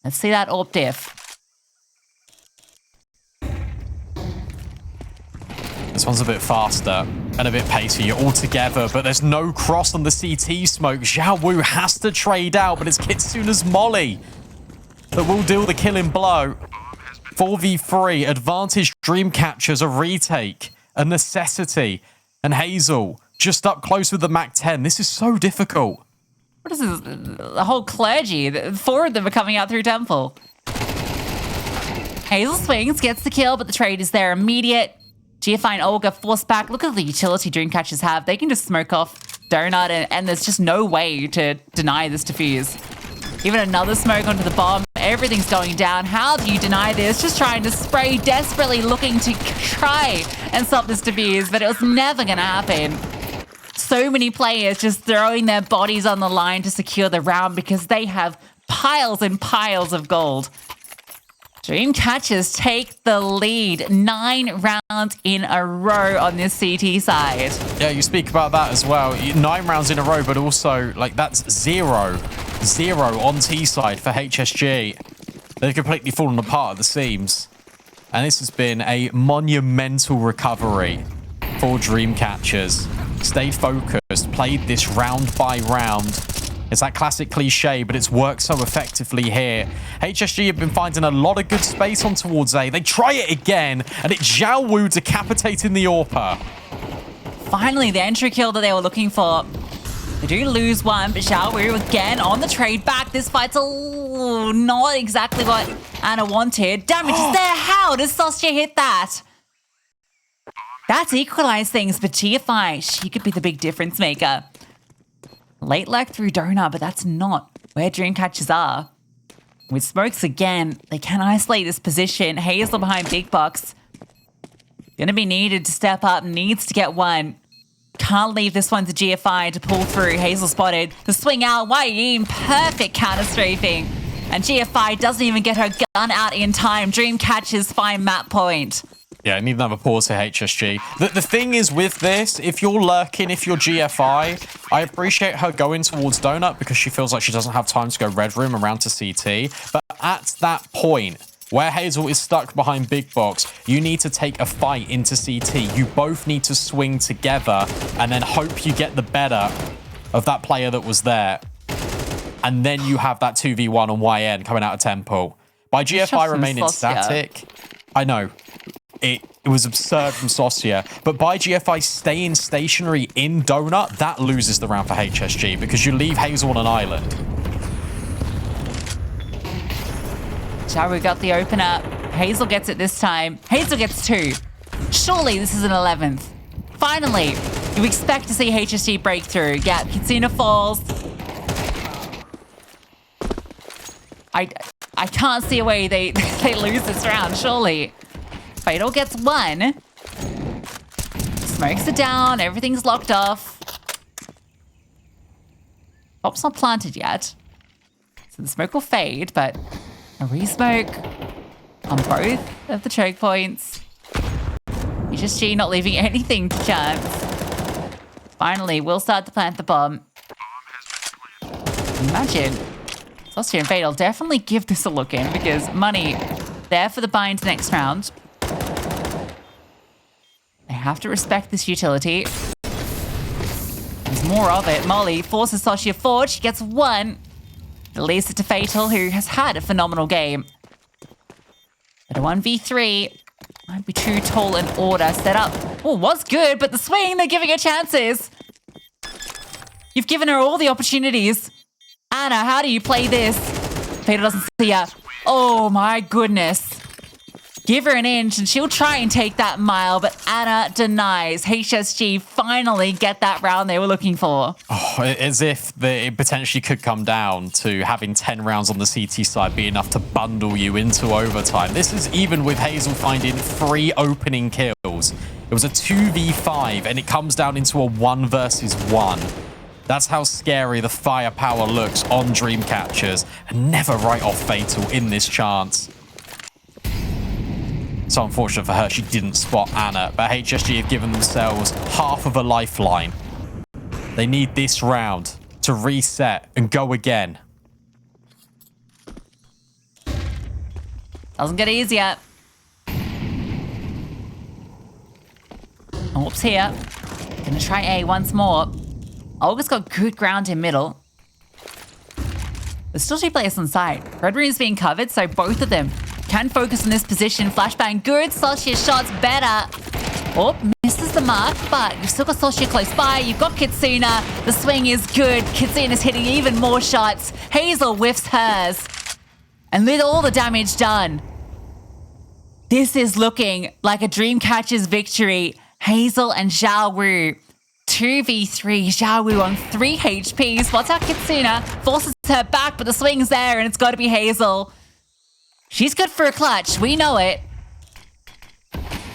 Let's see that AWP diff. This one's a bit faster and a bit pacier altogether, but there's no cross on the CT smoke. Zhao Wu has to trade out, but it's Kitsuna's molly that will deal the killing blow. 4v3, advantage Dreamcatchers, a retake, a necessity, and Hazel just up close with the MAC-10. This is so difficult. What is this? The whole clergy. 4 of them are coming out through Temple. Hazel swings, gets the kill, but the trade is there immediate. GFI and Olga forced back. Look at the utility Dreamcatchers have. They can just smoke off Donut, and there's just no way to deny this defuse. Even another smoke onto the bomb. Everything's going down. How do you deny this? Just trying to spray, desperately looking to try and stop this defuse, but it was never going to happen. So many players just throwing their bodies on the line to secure the round because they have piles and piles of gold. Dreamcatchers take the lead 9 rounds in a row on this CT side. Yeah, you speak about that as well. 9 rounds in a row, but also, like, that's 0 on T side for HSG. They've completely fallen apart at the seams. And this has been a monumental recovery for Dreamcatchers. Stayed focused, played this round by round. It's that classic cliche, but it's worked so effectively here. HSG have been finding a lot of good space on towards A. They try it again, and it's Zhao Wu decapitating the AWPer. Finally, the entry kill that they were looking for. They do lose one, but Zhao Wu again on the trade back. This fight's not exactly what Anna wanted. Damage is there. How does Sostia hit that? That's equalized things, but TFI, she could be the big difference maker. Late leg through Donut, but that's not where Dreamcatchers are. With smokes again, they can isolate this position. Hazel behind Big Box. Gonna be needed to step up, needs to get one. Can't leave this one to GFI to pull through. Hazel spotted. The swing out, Wayne, perfect counter strafing. And GFI doesn't even get her gun out in time. Dreamcatchers find map point. Yeah, I need another pause here, HSG. The thing is with this, if you're lurking, if you're GFI, I appreciate her going towards Donut because she feels like she doesn't have time to go Red Room around to CT. But at that point, where Hazel is stuck behind Big Box, you need to take a fight into CT. You both need to swing together and then hope you get the better of that player that was there. And then you have that 2v1 on YN coming out of Temple. By GFI remaining static, I know. It was absurd from Sostia, but by GFI staying stationary in Donut, that loses the round for HSG because you leave Hazel on an island. Charu got the opener. Hazel gets it this time. Hazel gets 2. Surely this is an 11th. Finally, you expect to see HSG breakthrough. Yeah, Kitsuna falls. I can't see a way they lose this round, surely. Fatal gets 1. Smokes are down. Everything's locked off. Pop's not planted yet. So the smoke will fade, but a re-smoke on both of the choke points. HSG not leaving anything to chance. Finally, we'll start to plant the bomb. Imagine. Sostia and Fatal definitely give this a look in because money there for the buy into next round. They have to respect this utility. There's more of it. Molly forces Sostia forward. She gets 1. It leaves it to Fatal, who has had a phenomenal game. But a 1v3 might be too tall an order. Set up. Oh, was good, but the swing, they're giving her chances. You've given her all the opportunities. Anna, how do you play this? Fatal doesn't see her. Oh my goodness. Give her an inch and she'll try and take that mile, but Anna denies. HSG finally get that round they were looking for. Oh, as if it potentially could come down to having 10 rounds on the CT side be enough to bundle you into overtime. This is even with Hazel finding 3 opening kills. It was a 2v5 and it comes down into a 1 versus 1. That's how scary the firepower looks on Dreamcatchers, and never write off Fatal in this chance. So unfortunate for her, she didn't spot Anna, but HSG have given themselves half of a lifeline. They need this round to reset and go again. Doesn't get easier. Oops, here. Gonna try A once more. Olga's got good ground in middle. There's still 2 players on site. Red Room is being covered, so both of them can focus on this position. Flashbang, good. Sostia's shots better. Oh, misses the mark, but you've still got Sostia close by. You've got Kitsuna. The swing is good. Kitsuna's hitting even more shots. Hazel whiffs hers. And with all the damage done, This is looking like a Dreamcatcher's victory. Hazel and Zhao Wu. 2v3. Zhao Wu on 3 HP. Spots out Kitsuna. Forces her back, but the swing's there, and it's got to be Hazel. She's good for a clutch. We know it.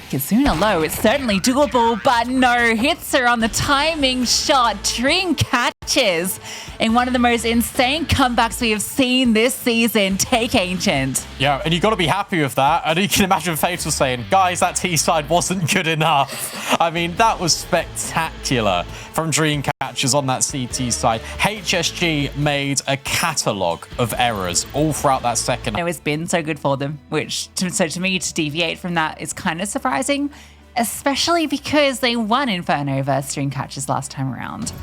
Kitsuna low. It's certainly doable, but no. Hits her on the timing shot. Dream catches in one of the most insane comebacks we have seen this season. Take Ancient. Yeah, and you got to be happy with that. And you can imagine Fatal saying, guys, that T-side wasn't good enough. I mean, that was spectacular from Dreamcatchers on that CT side. HSG made a catalogue of errors all throughout that second. It's been so good for them, so to me, to deviate from that is kind of surprising, especially because they won Inferno versus Dreamcatchers last time around.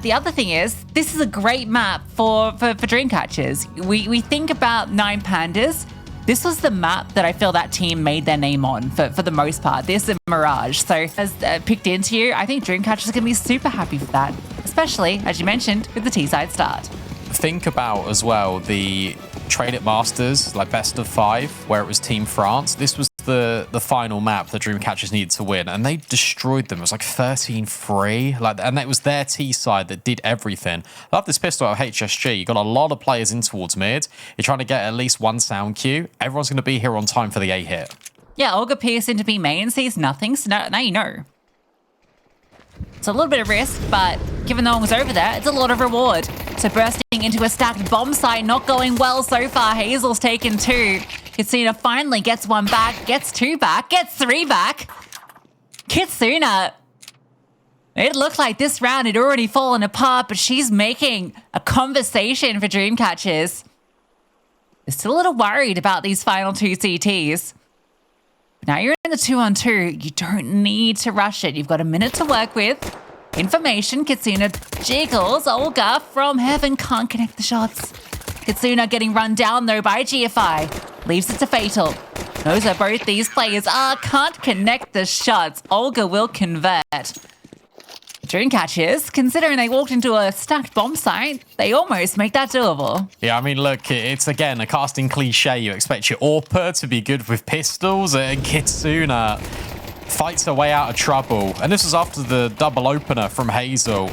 The other thing is, this is a great map for Dreamcatchers. We think about 9 Pandas. This was the map that I feel that team made their name on for the most part. This and Mirage. So as picked into you, I think Dreamcatchers are going to be super happy for that, especially, as you mentioned, with the T-side start. Think about as well the Trade It Masters, like best of 5, where it was Team France. This was the final map that Dreamcatchers needed to win, and they destroyed them. It was like 13-3, and it was their T side that did everything. I love this pistol out of HSG. You got a lot of players in towards mid. You're trying to get at least one sound cue. Everyone's going to be here on time for the A hit. Yeah, Olga Pierce into B main sees nothing, so now you know. It's a little bit of risk, but given no one was over there, it's a lot of reward. So bursting into a stacked bomb site, not going well so far. Hazel's taken 2. Kitsuna finally gets 1 back, gets 2 back, gets 3 back. Kitsuna. It looked like this round had already fallen apart, but she's making a conversation for Dreamcatchers. They're still a little worried about these final 2 CTs. Now you're in the 2-on-2. You don't need to rush it. You've got a minute to work with. Information. Kitsuna jiggles. Olga from heaven can't connect the shots. Kitsuna getting run down though by GFI. Leaves it to Fatal. Knows that both these players can't connect the shots. Olga will convert. Dreamcatchers, considering they walked into a stacked bomb site, they almost make that doable. Yeah, I mean, look, it's again a casting cliche. You expect your AWPer to be good with pistols, and Kitsuna fights her way out of trouble. And this was after the double opener from Hazel.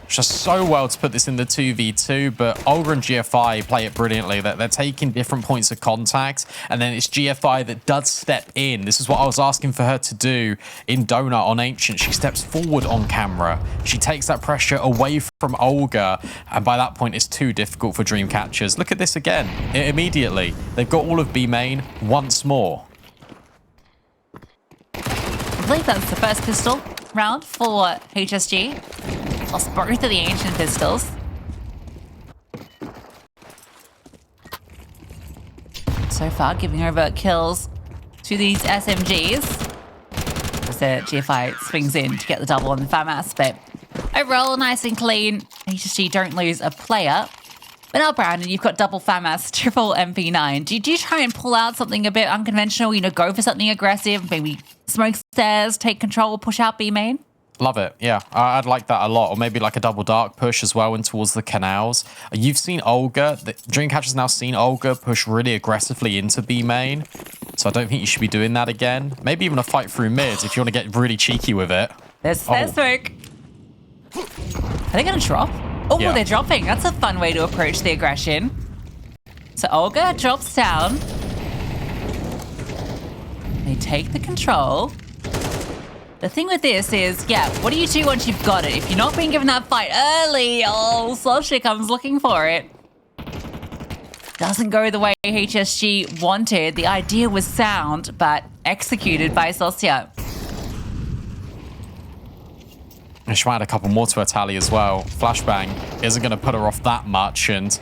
Just so well to put this in the 2v2, but Olga and GFI play it brilliantly. They're taking different points of contact, and then it's GFI that does step in. This is what I was asking for her to do in Donut on Ancient. She steps forward on camera. She takes that pressure away from Olga, and by that point, it's too difficult for Dreamcatchers. Look at this again. Immediately, they've got all of B main once more. I believe that's the first pistol round for HSG. Lost both of the Ancient pistols. So far, giving over kills to these SMGs. As the GFI swings in to get the double on the FAMAS, but overall, nice and clean. HSG don't lose a player. But now, Brandon, you've got double FAMAS, triple MP9. Do you try and pull out something a bit unconventional? Go for something aggressive, maybe smoke stairs, take control, push out B main? Love it. Yeah, I'd like that a lot. Or maybe like a double dark push as well in towards the canals. You've seen Olga. Dreamcatcher's now seen Olga push really aggressively into B main. So I don't think you should be doing that again. Maybe even a fight through mid if you want to get really cheeky with it. There's smoke. Are they going to drop? Oh, yeah. They're dropping. That's a fun way to approach the aggression. So Olga drops down. They take the control. The thing with this is, yeah, what do you do once you've got it? If you're not being given that fight early, Solskjaer comes looking for it. Doesn't go the way HSG wanted. The idea was sound, but executed by Solskjaer. She might add a couple more to her tally as well. Flashbang isn't going to put her off that much, and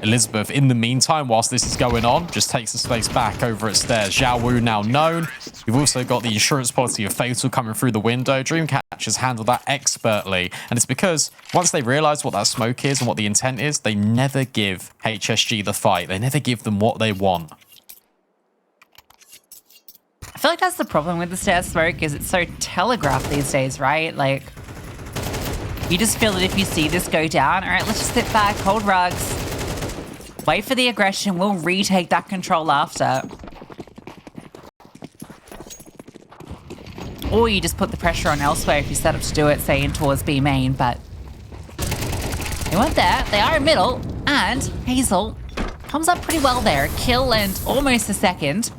Elizabeth, in the meantime, whilst this is going on, just takes the space back over at stairs. Zhao Wu now known. We've also got the insurance policy of Fatal coming through the window. Dreamcatchers handled that expertly. And it's because once they realize what that smoke is and what the intent is, they never give HSG the fight. They never give them what they want. I feel like that's the problem with the stairs smoke, is it's so telegraphed these days, right? Like, you just feel that if you see this go down, all right, let's just sit back, hold rugs, wait for the aggression. We'll retake that control after. Or you just put the pressure on elsewhere if you set up to do it, say, in towards B main. But they weren't there. They are in middle. And Hazel comes up pretty well there. A kill and almost a second.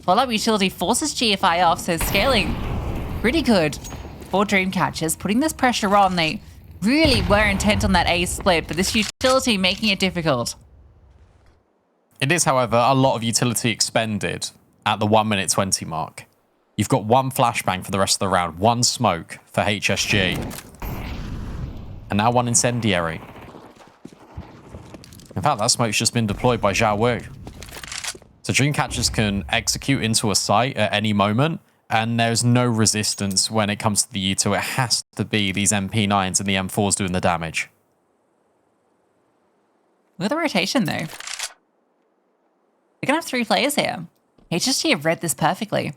Follow-up utility forces GFI off, so scaling pretty good for Dreamcatchers. Putting this pressure on, they really were intent on that A split, but this utility making it difficult. It is, however, a lot of utility expended at the 1 minute 20 mark. You've got one flashbang for the rest of the round, one smoke for HSG, and now one incendiary. In fact, that smoke's just been deployed by Zhao Wu. So Dreamcatchers can execute into a site at any moment, and there's no resistance when it comes to the U2. It has to be these MP9s and the M4s doing the damage. Look at the rotation, though. They're going to have 3 players here. HSG have read this perfectly.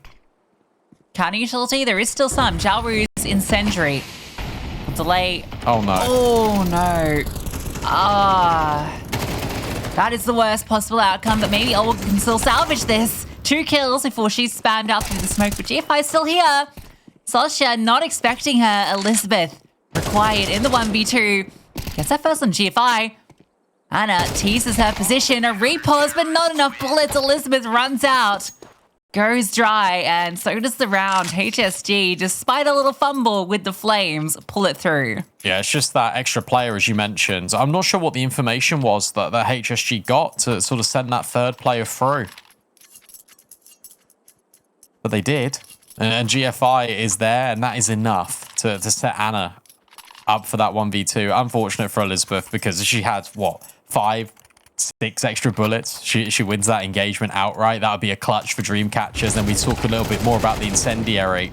Counter utility, there is still some. Zhao Wu's incendiary. Delay. Oh, no. Oh, no. That is the worst possible outcome, but maybe Olga can still salvage this. 2 kills before she's spammed out through the smoke, but GFI is still here. Sasha not expecting her. Elizabeth required in the 1v2. Gets her first on GFI. Anna teases her position. A repause, but not enough bullets. Elizabeth runs out. Goes dry, and so does the round. HSG, despite a little fumble with the flames, pull it through. Yeah, it's just that extra player, as you mentioned. I'm not sure what the information was that HSG got to sort of send that third player through. But they did. And GFI is there, and that is enough to set Anna up for that 1v2. Unfortunate for Elizabeth, because she had, what, 5, 6 extra bullets. She wins that engagement outright. That would be a clutch for Dreamcatchers. Then we talk a little bit more about the incendiary.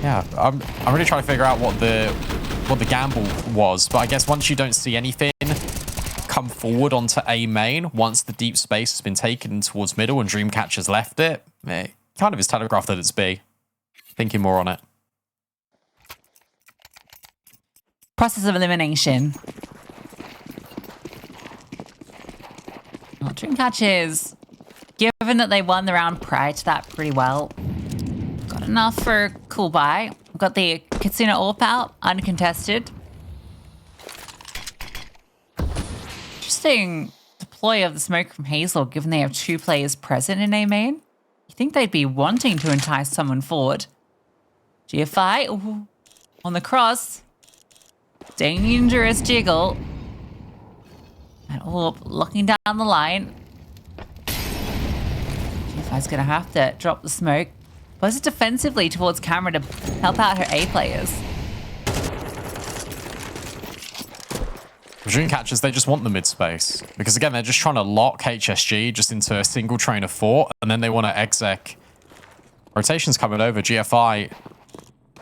Yeah, I'm really trying to figure out what the gamble was. But I guess once you don't see anything come forward onto A main, once the deep space has been taken towards middle and Dreamcatchers left it kind of is telegraphed that it's B. Thinking more on it. Process of elimination. Well, Dreamcatchers, given that they won the round prior to that pretty well, got enough for a cool buy. We've got the Kitsuna AWP out, uncontested. Interesting deploy of the smoke from Hazel, given they have 2 players present in A main. You think they'd be wanting to entice someone forward. GFI, ooh, on the cross. Dangerous jiggle. And AWP looking down the line. GFI's going to have to drop the smoke. Pose it defensively towards camera to help out her A players. Dreamcatchers, they just want the mid space. Because again, they're just trying to lock HSG just into a single train of 4. And then they want to exec. Rotation's coming over. GFI,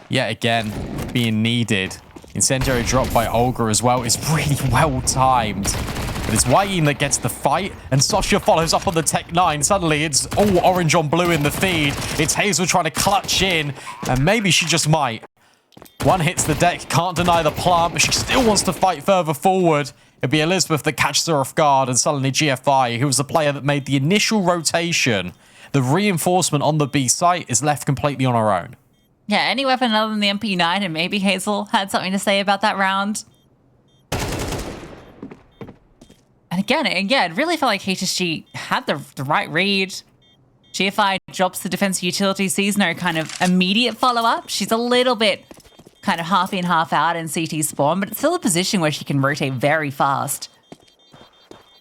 yet again, being needed. Incendiary drop by Olga as well is really well timed. But it's Wayne that gets the fight, and Sasha follows up on the Tech 9. Suddenly, it's all orange on blue in the feed. It's Hazel trying to clutch in, and maybe she just might. One hits the deck, can't deny the plant, but she still wants to fight further forward. It'd be Elizabeth that catches her off guard, and suddenly GFI, who was the player that made the initial rotation, the reinforcement on the B site, is left completely on her own. Yeah, any weapon other than the MP9, and maybe Hazel had something to say about that round. And again, really felt like HSG had the right read. GFI drops the defensive utility, sees no kind of immediate follow-up. She's a little bit kind of half in, half out in CT spawn, but it's still a position where she can rotate very fast.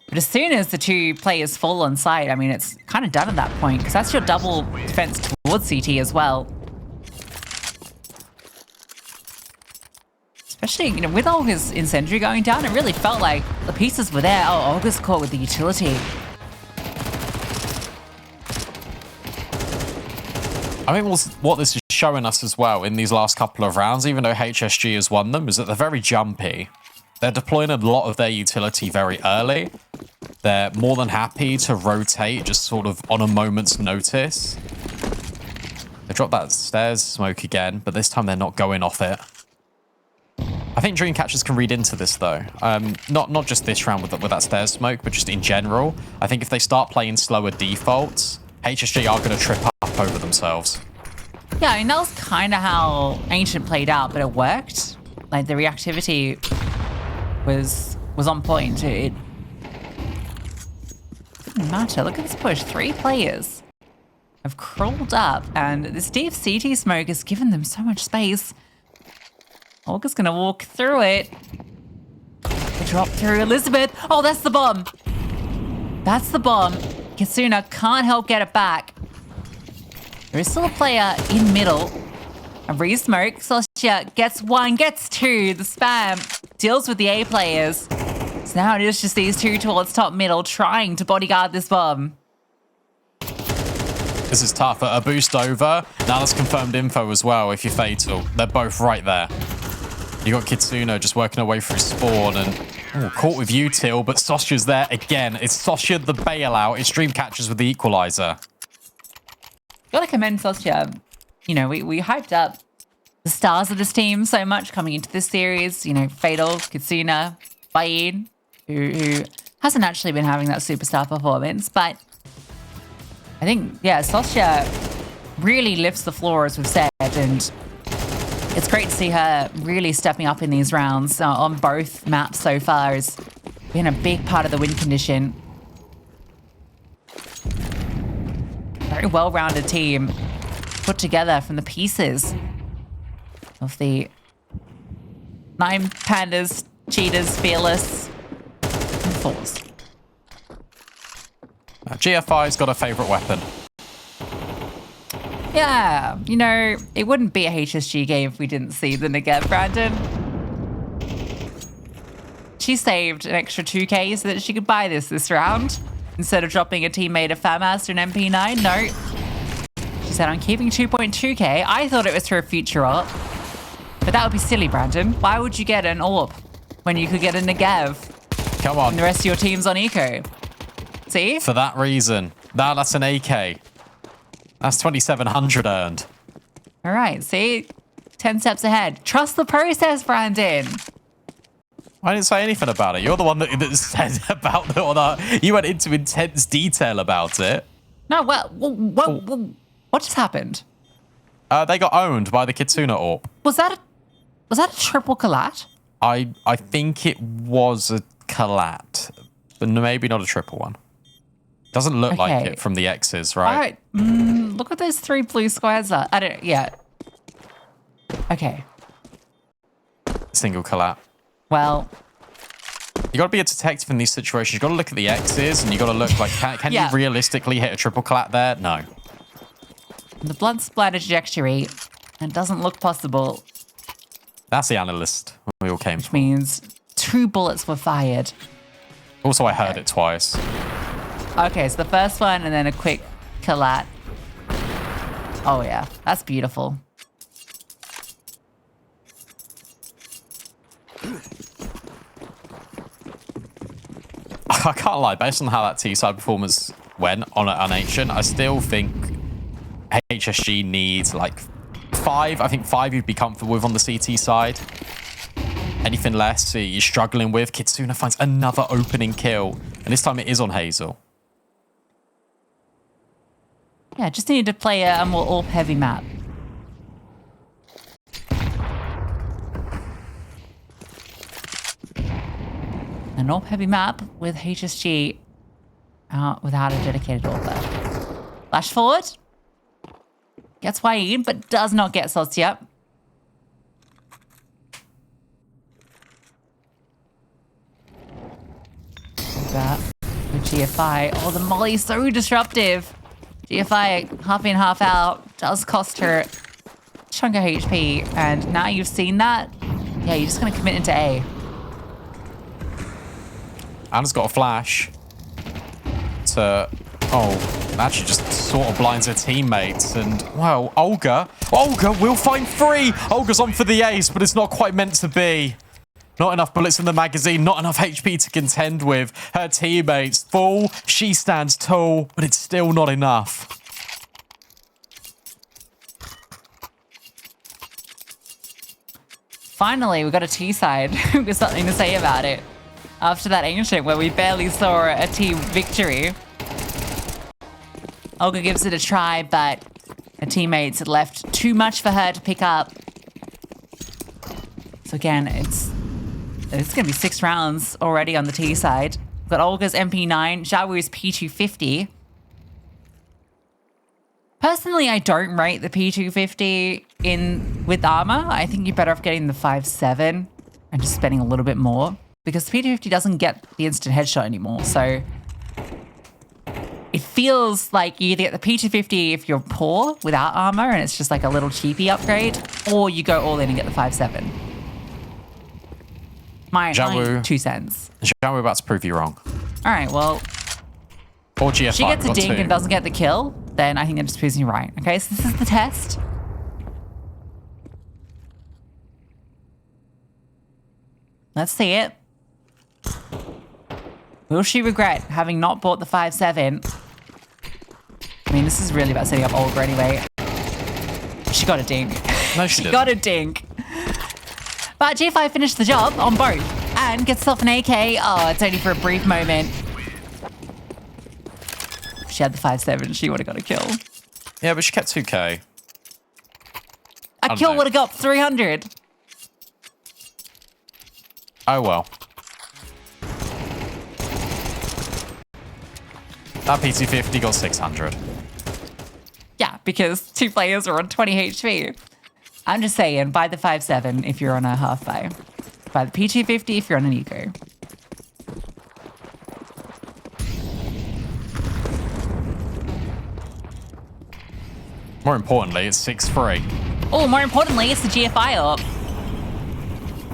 But as soon as the 2 players fall on site, I mean, it's kind of done at that point, because that's your double defense towards CT as well. Especially, with Olga's incendiary going down, it really felt like the pieces were there. Oh, Olga's caught with the utility. I think what this is showing us as well in these last couple of rounds, even though HSG has won them, is that they're very jumpy. They're deploying a lot of their utility very early. They're more than happy to rotate just sort of on a moment's notice. They dropped that stairs smoke again, but this time they're not going off it. I think Dreamcatchers can read into this, though. Not just this round with that stairs smoke, but just in general. I think if they start playing slower defaults, HSG are going to trip up over themselves. Yeah, I mean, that was kind of how Ancient played out, but it worked. Like, the reactivity was on point. It didn't matter. Look at this push. 3 players have crawled up, and this deep CT smoke has given them so much space. Olga's going to walk through it. They drop through Elizabeth. Oh, that's the bomb. That's the bomb. Kitsuna can't help get it back. There is still a player in middle. A re-smoke. Sostia gets 1, gets 2. The spam deals with the A players. So now it is just these 2 towards top middle trying to bodyguard this bomb. This is tough. A boost over. Now that's confirmed info as well if you're Fatal. They're both right there. You got Kitsuna just working her way through spawn and caught with util, but Sosha's there again. It's Sosha the bailout. It's Dreamcatchers with the equalizer. Gotta commend Sosha. You know, we hyped up the stars of this team so much coming into this series. You know, Fatal, Kitsuna, Baid, who hasn't actually been having that superstar performance, but I think, yeah, Sosha really lifts the floor, as we've said, and it's great to see her really stepping up in these rounds on both maps so far. Has been a big part of the win condition. Very well-rounded team put together from the pieces of the 9 Pandas, Cheetahs, Fearless, and Force. GFI's got a favorite weapon. Yeah, you know, it wouldn't be a HSG game if we didn't see the Negev, Brandon. She saved an extra 2k so that she could buy this round. Instead of dropping a teammate a FAMAS and MP9, no. She said, I'm keeping 2.2k. I thought it was for a future AWP. But that would be silly, Brandon. Why would you get an AWP when you could get a Negev? Come on. And the rest of your team's on eco. See? For that reason. Now that's an AK. That's 2,700 earned. All right, see? 10 steps ahead. Trust the process, Brandon. I didn't say anything about it. You're the one that said about it. Or that. You went into intense detail about it. No, what just happened? They got owned by the Kitsuna AWP. Was that a triple collat? I think it was a collat, but maybe not a triple one. Doesn't look like it from the X's, right? All right. Look what those 3 blue squares are. I don't. Yeah. Okay. Single collat. Well, you got to be a detective in these situations. You got to look at the X's, and you got to look like, can Yeah. you realistically hit a triple collat there? No. the blood splatter trajectory, and doesn't look possible. That's the analyst we all came Which from. means 2 bullets were fired. Also, I heard it twice. Okay, so the first one and then a quick collat. Oh yeah, that's beautiful. I can't lie, based on how that T-side performance went on Ancient, I still think HSG needs like 5. I think 5 you'd be comfortable with on the CT side. Anything less, you're struggling with. Kitsuna finds another opening kill, and this time it is on Hazel. Yeah, just needed to play a more AWP-heavy map. An AWP-heavy map with HSG without a dedicated AWP. Flash forward. Gets way in, but does not get Sotia. That with GFI. Oh, the molly's so disruptive. GFI half in, half out does cost her a chunk of HP, and now you've seen that, yeah, you're just gonna commit into A. Anna's got a flash to, actually just sort of blinds her teammates, and well, Olga will find 3. Olga's on for the ace, but it's not quite meant to be. Not enough bullets in the magazine, not enough HP to contend with. Her teammates full, she stands tall, but it's still not enough. Finally, we got a T-side with something to say about it. After that Ancient where we barely saw a team victory. Olga gives it a try, but her teammates had left too much for her to pick up. So again, it's going to be 6 rounds already on the T side. We've got Olga's MP9, Xiaowu's P250. Personally, I don't rate the P250 with armor. I think you're better off getting the 5.7 and just spending a little bit more because the P250 doesn't get the instant headshot anymore. So it feels like you either get the P250 if you're poor without armor and it's just like a little cheapy upgrade, or you go all in and get the 5.7. My 2 cents. Xiaowu about to prove you wrong. All right, well, Or GF5. she gets a got dink 2. and doesn't get the kill, then I think that just proves you right. Okay, so this is the test. Let's see it. Will she regret having not bought the 5.7? I mean, this is really about setting up Olga anyway. She got a dink. No, she didn't. Got a dink. But G5 finished the job on both and gets herself an AK. Oh, it's only for a brief moment. If she had the 5.7, she would have got a kill. Yeah, but she kept 2K. A kill would have got 300. Oh, well. That PT50 got 600. Yeah, because 2 players are on 20 HP. I'm just saying, buy the 5.7 if you're on a half buy. Buy the P250 if you're on an eco. More importantly, it's 6-3. Oh, more importantly, it's the GFI up.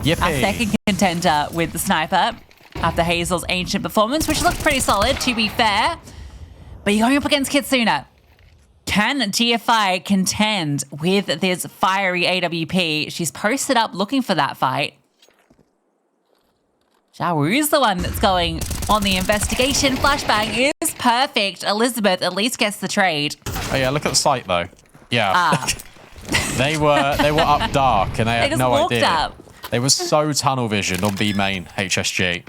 Yippee. Our second contender with the sniper after Hazel's ancient performance, which looked pretty solid, to be fair. But you're going up against Kitsuna. Can GFI contend with this fiery AWP? She's posted up looking for that fight. Xiaowu is the one that's going on the investigation. Flashbang is perfect. Elizabeth at least gets the trade. Oh yeah, look at the site though. Yeah. they were up dark and they had just no walked idea. up. They were so tunnel visioned on B main HSG.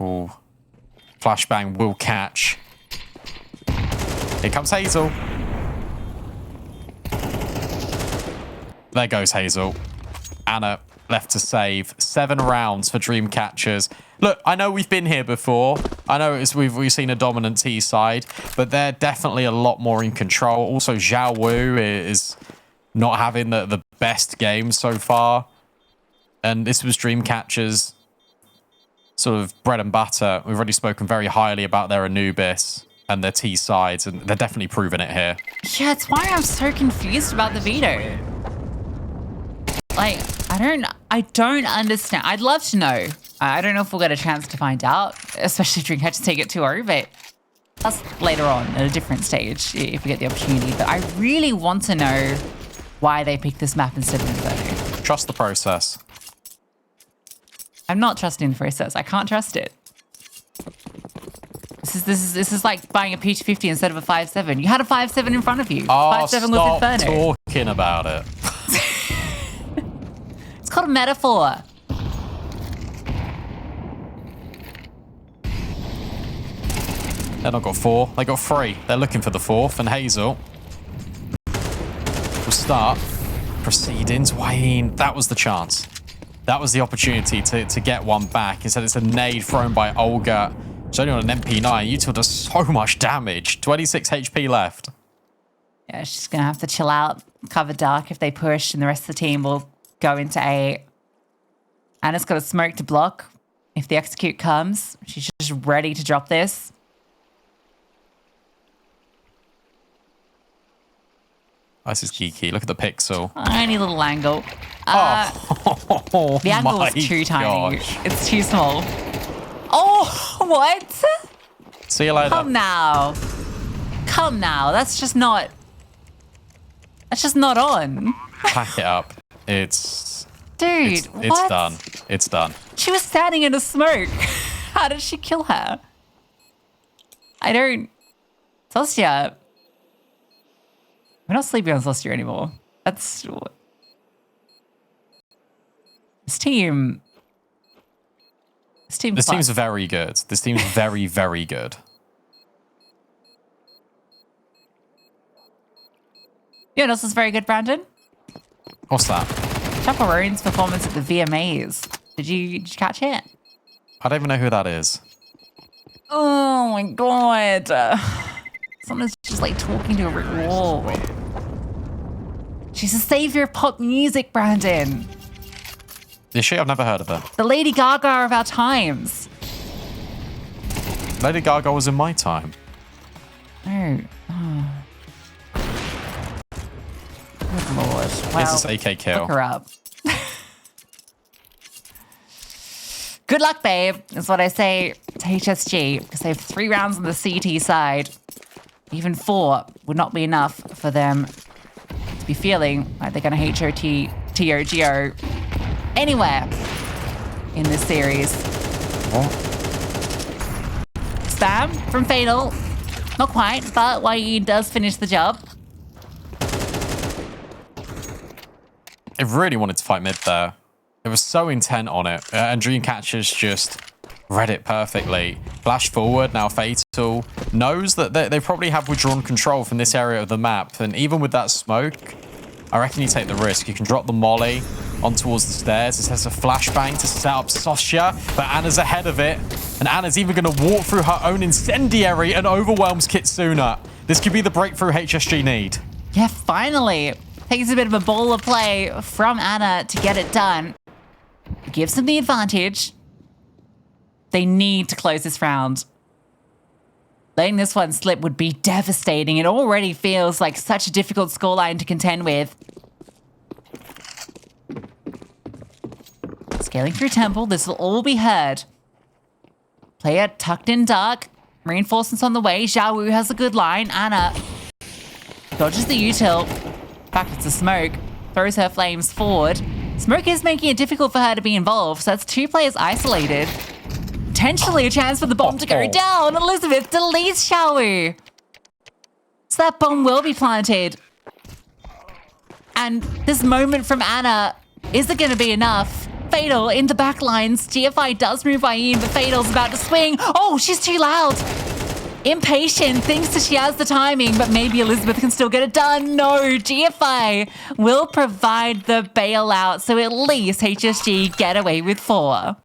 Ooh. Flashbang will catch. Here comes Hazel. There goes Hazel. Anna left to save. 7 rounds for Dreamcatchers. Look, I know we've been here before. I know we've seen a dominant T side, but they're definitely a lot more in control. Also, Xiaowu is not having the best game so far. And this was Dreamcatchers' sort of bread and butter. We've already spoken very highly about their Anubis and their T sides, and they're definitely proving it here. Yeah, it's why I'm so confused about the veto. Like, I don't understand. I'd love to know. I don't know if we'll get a chance to find out, especially if Dreamcatchers take it 2-0, but that's later on at a different stage if we get the opportunity. But I really want to know why they picked this map instead of Inferno. Trust the process. I'm not trusting the process. I can't trust it. This is like buying a P250 instead of a 5.7. You had a 5.7 in front of you. Oh, 5.7 was stop Inferno. talking about it. It's called a metaphor. They've not got 4. They got 3. They're looking for the 4th. And Hazel will start proceedings. Wayne, that was the chance. That was the opportunity to get one back. Instead, it's a nade thrown by Olga. She's only on an MP9. Util does so much damage. 26 HP left. Yeah, she's going to have to chill out, cover dark if they push, and the rest of the team will go into A. Anna's got a smoke to block. If the execute comes, she's just ready to drop this. This is geeky. Look at the pixel. Tiny little angle. Oh, The angle my is too tiny. gosh. It's too small. Oh, what? See you later. Come now. Come now. That's just not on. Pack it up. It's Dude, it's what? done. It's done. She was standing in the smoke. How did she kill her? I don't... Celestia. We're not sleeping on Celestia anymore. That's... This team... This team's very good. This team's very, very good. You know what else is very good, Brandon? What's that? Chaperone's performance at the VMAs. Did you catch it? I don't even know who that is. Oh my god. Someone's just like talking to a brick wall. She's a savior of pop music, Brandon. Is she? I've never heard of her. The Lady Gaga of our times. Lady Gaga was in my time. Oh. Good lord. Here's this AK kill. Look her up. Good luck, babe, is what I say to HSG, because they have 3 rounds on the CT side. Even 4 would not be enough for them to be feeling like they're going to TOGO anywhere in this series. What? Spam from Fatal. Not quite, but YE does finish the job. It really wanted to fight mid there. It was so intent on it. And Dreamcatchers just read it perfectly. Flash forward, now Fatal knows that they probably have withdrawn control from this area of the map. And even with that smoke, I reckon you take the risk. You can drop the molly on towards the stairs. It has a flashbang to set up Sosha, but Anna's ahead of it. And Anna's even going to walk through her own incendiary and overwhelms Kitsuna. This could be the breakthrough HSG need. Yeah, finally. Takes a bit of a ball of play from Anna to get it done. Gives them the advantage. They need to close this round. Letting this one slip would be devastating. It already feels like such a difficult scoreline to contend with. Scaling through Temple, this will all be heard. Player tucked in dark. Reinforcements on the way. Xiao Wu has a good line. Anna dodges the util. Back to Smoke. Throws her flames forward. Smoke is making it difficult for her to be involved, so that's 2 players isolated. Potentially a chance for the bomb to go down. Elizabeth deletes Xiao Wu. So that bomb will be planted. And this moment from Anna, is it going to be enough? Fatal in the back lines. GFI does move YE in, but Fatal's about to swing. Oh, she's too loud. Impatient, thinks that she has the timing, but maybe Elizabeth can still get it done. No, GFI will provide the bailout, so at least HSG get away with 4.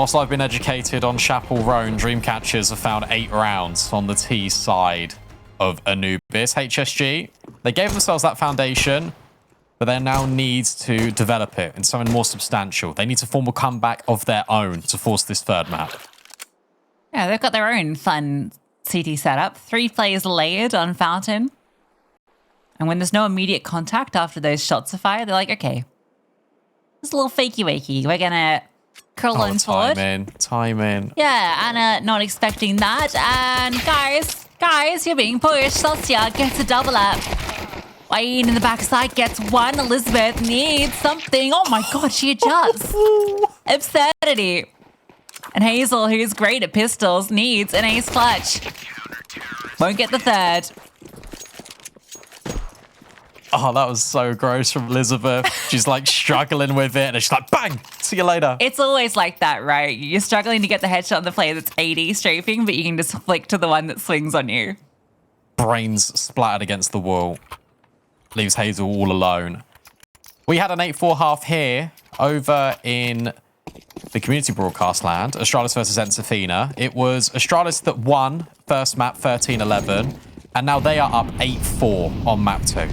whilst I've been educated on Chapel Roan, Dreamcatchers have found 8 rounds on the T side of Anubis. HSG, they gave themselves that foundation, but they now need to develop it into something more substantial. They need to form a comeback of their own to force this third map. Yeah, they've got their own fun CT setup. 3 players layered on Fountain. And when there's no immediate contact after those shots are fired, they're like, okay, it's a little fakey-wakey. We're going to curl on forward. Time in. Yeah, Anna not expecting that. And guys, you're being pushed. Celsia gets a double up. Wayne in the backside gets 1. Elizabeth needs something. Oh my God, she adjusts. Absurdity. And Hazel, who's great at pistols, needs an ace clutch. Won't get the 3rd. Oh, that was so gross from Elizabeth. She's like struggling with it, and she's like, bang, see you later. It's always like that, right? You're struggling to get the headshot on the player that's 80 strafing, but you can just flick to the one that swings on you. Brains splattered against the wall. Leaves Hazel all alone. We had an 8-4 half here over in the community broadcast land. Astralis versus Ensafina. It was Astralis that won first map 13-11, and now they are up 8-4 on map 2.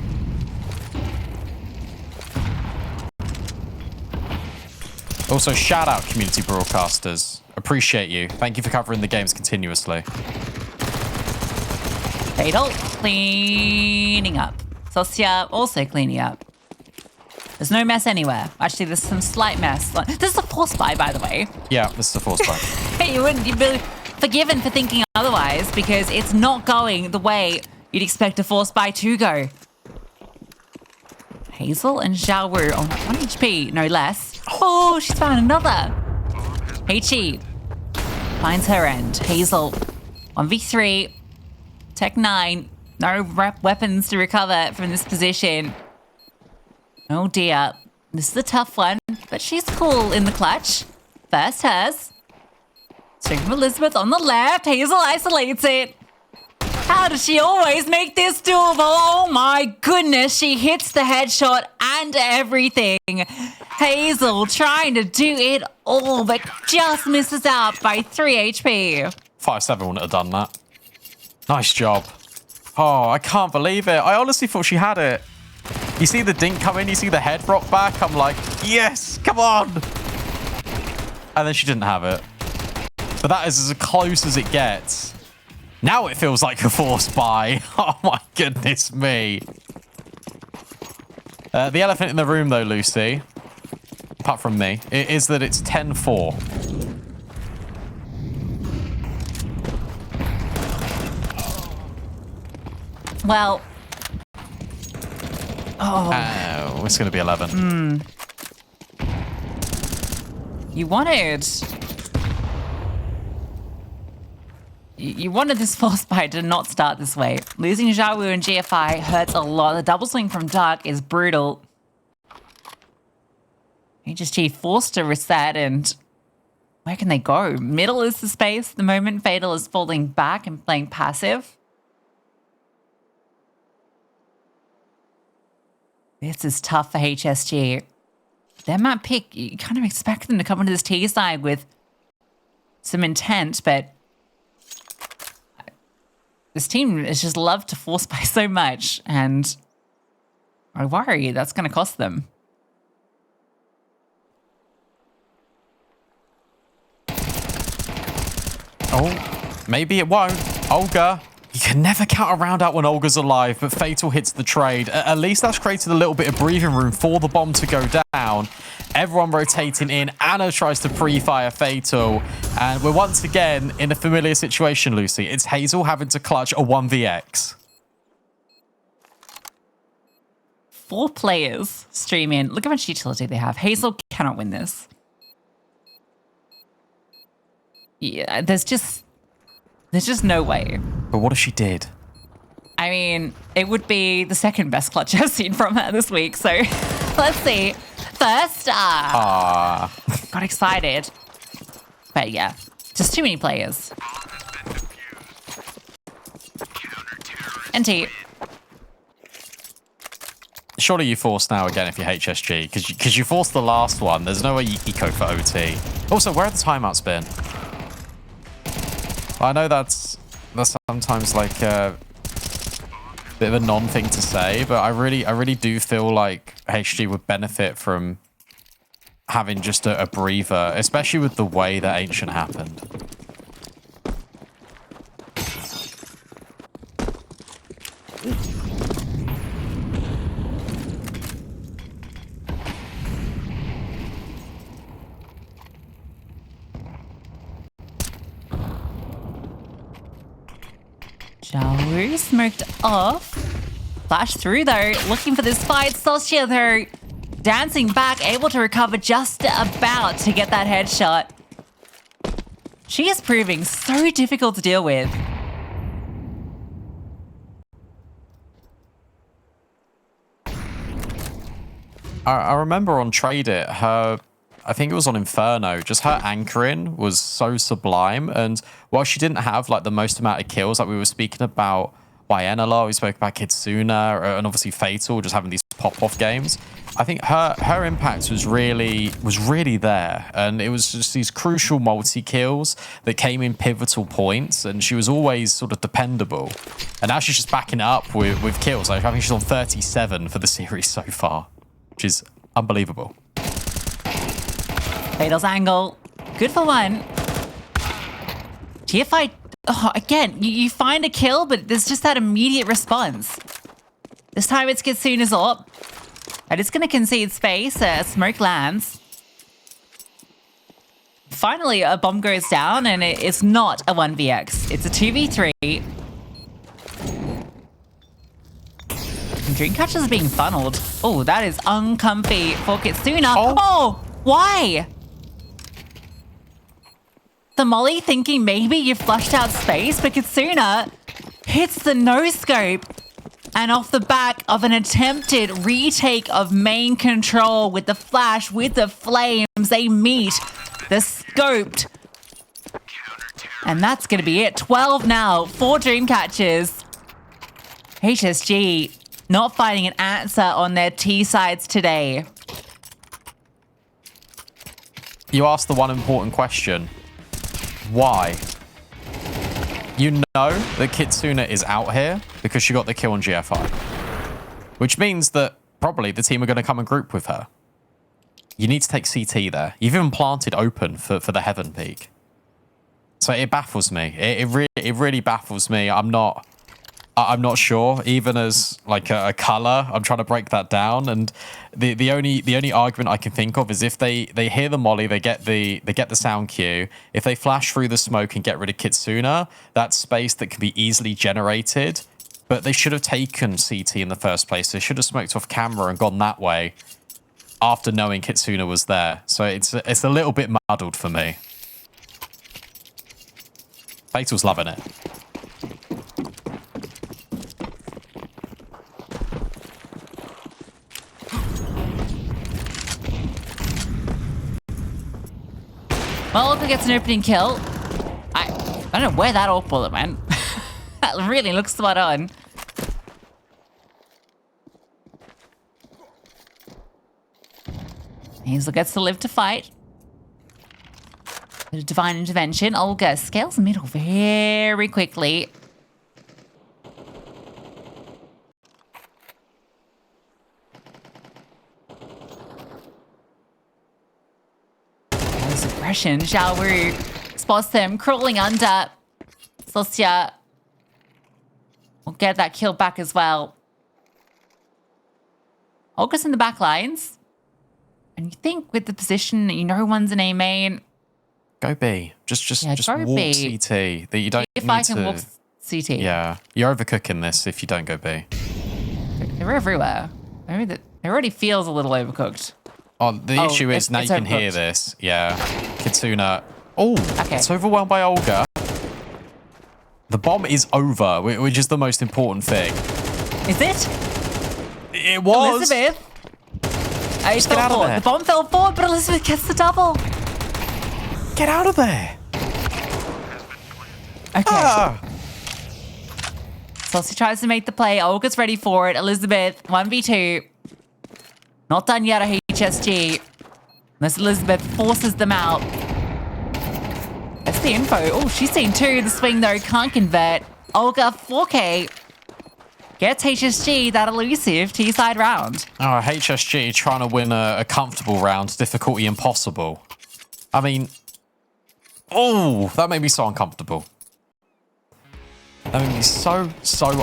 Also, shout out community broadcasters. Appreciate you. Thank you for covering the games continuously. Fatal cleaning up. Socia also cleaning up. There's no mess anywhere. Actually, there's some slight mess. This is a force buy, by the way. Yeah, this is a force buy. Hey, you'd be forgiven for thinking otherwise because it's not going the way you'd expect a force buy to go. Hazel and Zhao Wu on 1 HP, no less. Oh, she's found another. HE finds her end. Hazel 1v3. Tech 9. No weapons to recover from this position. Oh dear. This is a tough one, but she's cool in the clutch. First hers. String from Elizabeth on the left. Hazel isolates it. How does she always make this doable? Oh my goodness, she hits the headshot and everything. Hazel trying to do it all, but just misses out by 3 HP. 5-7 wouldn't have done that. Nice job. Oh, I can't believe it. I honestly thought she had it. You see the dink come in, you see the head rock back. I'm like, yes, come on. And then she didn't have it. But that is as close as it gets. Now it feels like a force buy. Oh my goodness me. The elephant in the room though, Lucy, apart from me, it is that it's 10-4. Well. Oh, it's going to be 11. You wanted this force buy to not start this way. Losing Zhao Wu and GFI hurts a lot. The double swing from Dark is brutal. HSG forced to reset, and where can they go? Middle is the space. The moment Fatal is falling back and playing passive. This is tough for HSG. Their map pick, you kind of expect them to come into this T side with some intent, but this team has just loved to force buy so much, and I worry that's going to cost them. Oh, maybe it won't. Olga. You can never count a round out when Olga's alive, but Fatal hits the trade. At least that's created a little bit of breathing room for the bomb to go down. Everyone rotating in. Anna tries to pre-fire Fatal. And we're once again in a familiar situation, Lucy. It's Hazel having to clutch a 1vx. 4 players stream in. Look how much utility they have. Hazel cannot win this. Yeah, there's just no way. But what if she did? I mean, it would be the second best clutch I've seen from her this week. So let's see. First, got excited. But yeah, just too many players. NT. surely you force now again if you're HSG, because you forced the last one. There's no way you eco for OT. Also, where have the timeouts been? I know that's sometimes like a bit of a non-thing to say, but I really do feel like HSG would benefit from having just a breather, especially with the way that Ancient happened. Jawu smoked off. Flash through though, looking for this fight. Sostia though, dancing back, able to recover just about to get that headshot. She is proving so difficult to deal with. I remember on Trade It, I think it was on Inferno, just her anchoring was so sublime. And while she didn't have like the most amount of kills, like we were speaking about Bienala, we spoke about Kitsuna, and obviously Fatal, just having these pop-off games. I think her impact was really there. And it was just these crucial multi-kills that came in pivotal points, and she was always sort of dependable. And now she's just backing it up with kills. Like, I think she's on 37 for the series so far, which is unbelievable. Fatal's angle. Good for one. TFI, again, you find a kill, but there's just that immediate response. This time it's Kitsuna's up. And it's going to concede space. Smoke lands. Finally, a bomb goes down, and it's not a 1vx. It's a 2v3. Dreamcatchers are being funneled. Oh, that is uncomfy for Kitsuna. Oh, why? The Molly thinking maybe you flushed out space, but Kitsuna hits the no-scope. And off the back of an attempted retake of main control with the flash, with the flames, they meet the scoped. And that's going to be it. 12 now for Dreamcatchers. HSG not finding an answer on their T sides today. You asked the one important question. Why? You know that Kitsuna is out here because she got the kill on GFI. Which means that probably the team are going to come and group with her. You need to take CT there. You've even planted open for the Heaven Peak. So it baffles me. It really baffles me. I'm not sure. Even as like a color, I'm trying to break that down. And the only argument I can think of is if they hear the molly, they get the sound cue. If they flash through the smoke and get rid of Kitsuna, that's space that can be easily generated. But they should have taken CT in the first place. They should have smoked off camera and gone that way after knowing Kitsuna was there. So it's a little bit muddled for me. Fatal's loving it. Well, Olga gets an opening kill. I don't know where that AWP bullet went. That really looks spot on. Hazel gets to live to fight. Bit of divine intervention. Olga scales middle very quickly. Aggression. Zhao Wu spots them crawling under. Sostia will get that kill back as well. Olga's in the back lines. And you think with the position, you know one's in A main. Go B. Just go walk B. CT. That you don't If need I can to. walk CT. Yeah, you're overcooking this if you don't go B. They're everywhere. It already feels a little overcooked. Oh, the issue is now you can hear this. Yeah, Kitsuna. Oh, Okay. it's overwhelmed by Olga. The bomb is over, which is the most important thing. Is it? It was. Elizabeth. Just get out of there. The bomb fell forward, but Elizabeth gets the double. Get out of there. Okay. Ah. Saucy tries to make the play. Olga's ready for it. Elizabeth, 1v2. Not done yet at HSG. Unless Elizabeth forces them out. That's the info. Oh, she's seen 2. The swing, though, can't convert. Olga, 4K. Gets HSG that elusive T-side round. Oh, HSG trying to win a comfortable round. Difficulty impossible. I mean... Oh, that made me so uncomfortable. That made me so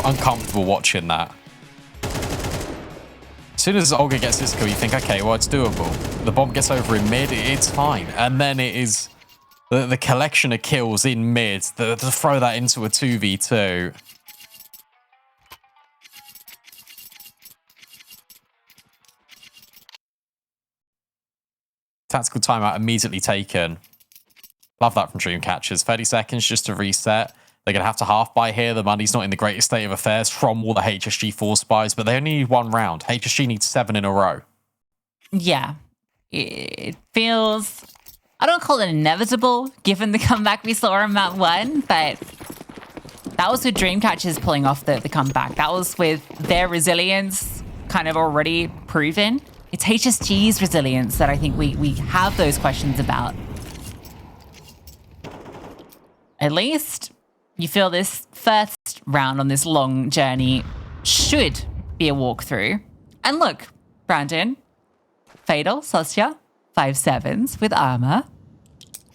uncomfortable watching that. As soon as Olga gets this kill, you think, okay, well, it's doable. The bomb gets over in mid, it's fine. And then it is the collection of kills in mid to throw that into a 2v2. Tactical timeout immediately taken. Love that from Dreamcatchers. 30 seconds just to reset. They're going to have to half buy here. The money's not in the greatest state of affairs from all the HSG force buys, but they only need 1 round. HSG needs 7 in a row. Yeah. It feels... I don't call it inevitable, given the comeback we saw on map 1, but that was with Dreamcatchers pulling off the comeback. That was with their resilience kind of already proven. It's HSG's resilience that I think we have those questions about. At least you feel this first round on this long journey should be a walkthrough. And look, Brandon, Fatal, Sosya, 5-7s with armor.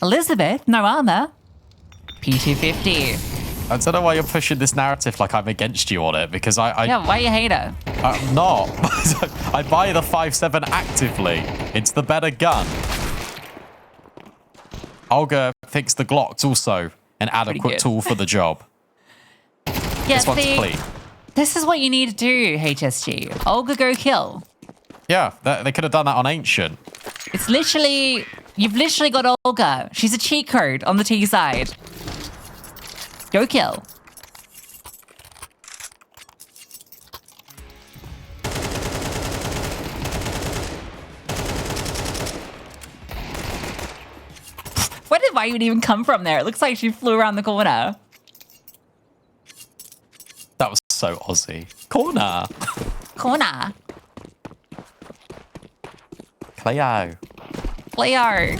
Elizabeth, no armor. P250. I don't know why you're pushing this narrative like I'm against you on it, because Yeah, why you hate her? I'm not. I buy the 5.7 actively. It's the better gun. Olga thinks the Glock's also an adequate tool for the job. Yeah, This one's clean. This is what you need to do, HSG. Olga, go kill. Yeah, they could have done that on Ancient. It's literally... You've literally got Olga. She's a cheat code on the T side. Go kill. Where did Violet even come from there? It looks like she flew around the corner. That was so Aussie. Corner. Corner. Cleo. Leo.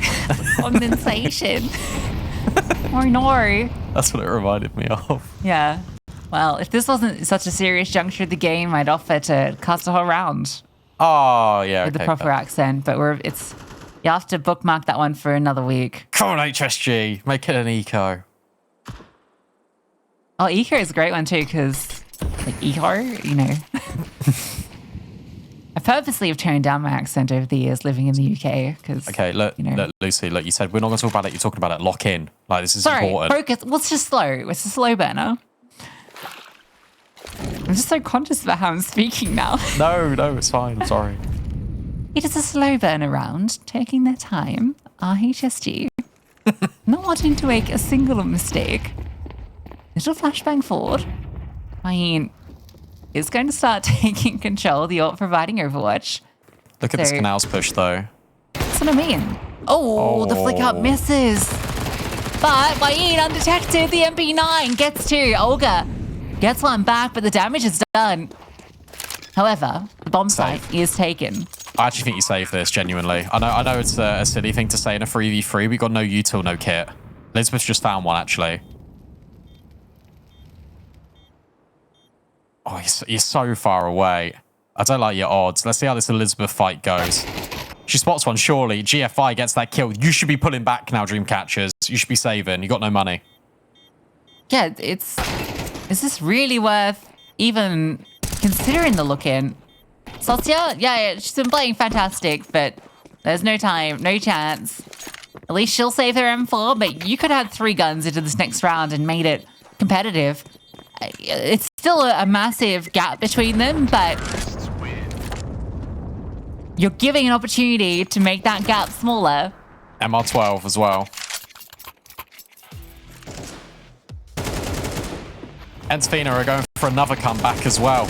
Condensation. Oh no. That's what it reminded me of. Yeah. Well, if this wasn't such a serious juncture of the game, I'd offer to cast a whole round Oh, yeah. with the okay, proper fair. accent, but you have to bookmark that one for another week. Come on, HSG. Make it an eco. Oh, eco is a great one too, because like eco, you know. I purposely have toned down my accent over the years living in the UK because. Okay, look, you know. look, Lucy, look, you said we're not going to talk about it. You're talking about it. Lock in. Like, this is Sorry, important. focus. Well, it's just slow. It's a slow burner. I'm just so conscious about how I'm speaking now. No, it's fine. I'm sorry. It is a slow burner round, taking their time. HSG. Not wanting to make a single mistake. Little flashbang forward. I mean, it's going to start taking control, the ult providing Overwatch. Look at this Canals push, though. That's what I mean. Oh, the flick up misses. But Wayne undetected. The MP9 gets 2. Olga gets one back, but the damage is done. However, the bomb site is taken. I actually think you save this, genuinely. I know it's a silly thing to say in a 3v3. We got no util, no kit. Elizabeth just found one, actually. Oh, you're so far away. I don't like your odds. Let's see how this Elizabeth fight goes. She spots one, surely. GFI gets that kill. You should be pulling back now, Dreamcatchers. You should be saving. You got no money. Yeah, is this really worth even considering the look-in? Sosya, yeah, she's been playing fantastic, but there's no time, no chance. At least she'll save her M4, but you could have 3 guns into this next round and made it competitive. It's still a massive gap between them, but you're giving an opportunity to make that gap smaller. MR12 as well. Entsfina are going for another comeback as well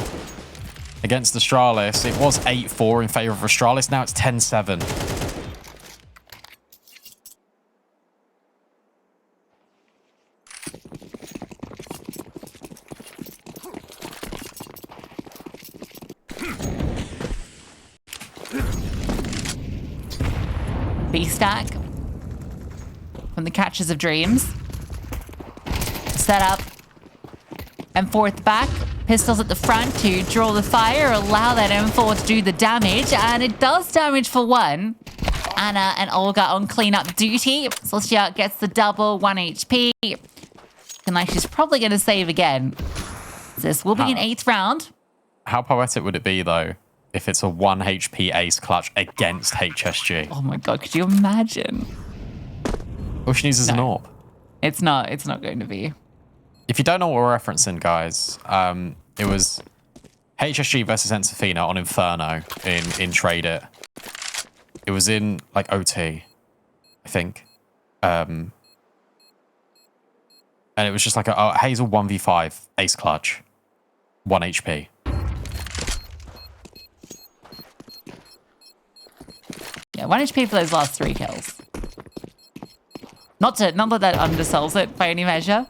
against Astralis. It was 8-4 in favor of Astralis. Now it's 10-7. B stack from the Catchers of Dreams. Set up and forth back. Pistols at the front to draw the fire, allow that M4 to do the damage, and it does damage for one. Anna and Olga on cleanup duty. Celestia gets the double, 1 HP. And like she's probably going to save again. This will be an 8th round. How poetic would it be, though, if it's a 1 HP ace clutch against HSG? Oh my god, could you imagine? All she needs is an AWP. It's not going to be. If you don't know what we're referencing, guys, it was HSG versus Ensafina on Inferno in Trade It. It was in, like, OT, I think. And it was just like a Hazel 1v5 ace clutch. 1 HP. Yeah, 1 HP for those last 3 kills. Not that that undersells it by any measure.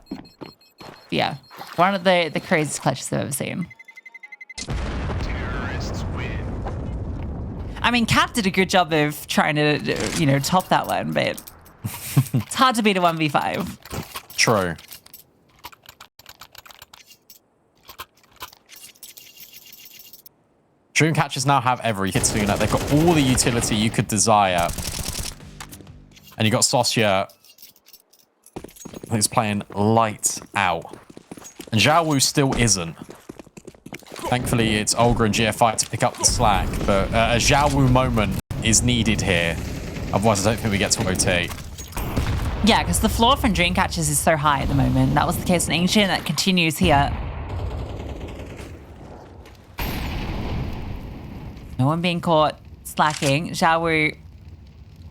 But yeah, one of the craziest clutches I've ever seen. Terrorists win. I mean, Cap did a good job of trying to, top that one, but it's hard to beat a 1v5. True. Dreamcatchers now have every Kitsuna. They've got all the utility you could desire. And you got Sosya, who's playing lights out. And Zhao Wu still isn't. Thankfully, it's Olga and GFI to pick up the slack. But a Zhao Wu moment is needed here. Otherwise, I don't think we get to OT. Yeah, because the floor from Dreamcatchers is so high at the moment. That was the case in Ancient. That continues here. No one being caught slacking. Zhao Wu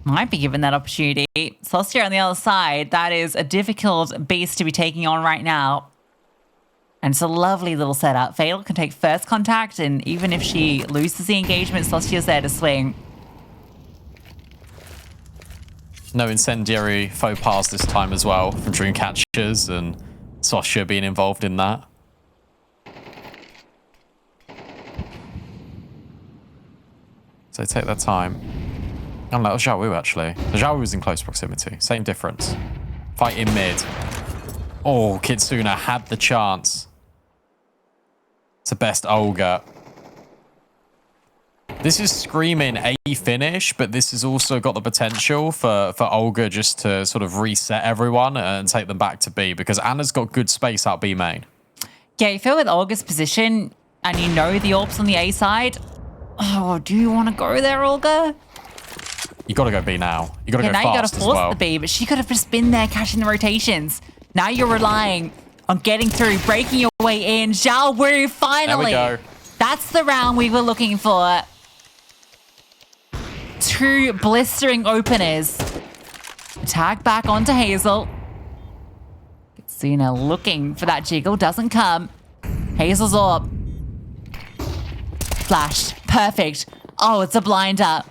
might be given that opportunity. Celestia on the other side, that is a difficult beast to be taking on right now. And it's a lovely little setup. Fatal can take first contact, and even if she loses the engagement, Celestia's there to swing. No incendiary faux pas this time as well from Dreamcatchers, and Sosya being involved in that. So take their time. And that was Zhao Wu, actually. Zhao Wu was in close proximity. Same difference. Fight in mid. Oh, Kitsuna had the chance to best Olga. This is screaming A finish, but this has also got the potential for Olga just to sort of reset everyone and take them back to B, because Anna's got good space out B main. Yeah, you feel with Olga's position, and you know the AWP's on the A side. Oh, do you want to go there, Olga? You got to go B now. You got to go now fast you got to as force well. the B, but she could have just been there catching the rotations. Now you're relying on getting through, breaking your way in. Zhao Wu, finally. There we go. That's the round we were looking for. 2 blistering openers. Tag back onto Hazel. Kitsuna looking for that jiggle. Doesn't come. Hazel's AWP. Flash. Perfect. Oh, it's a blinder.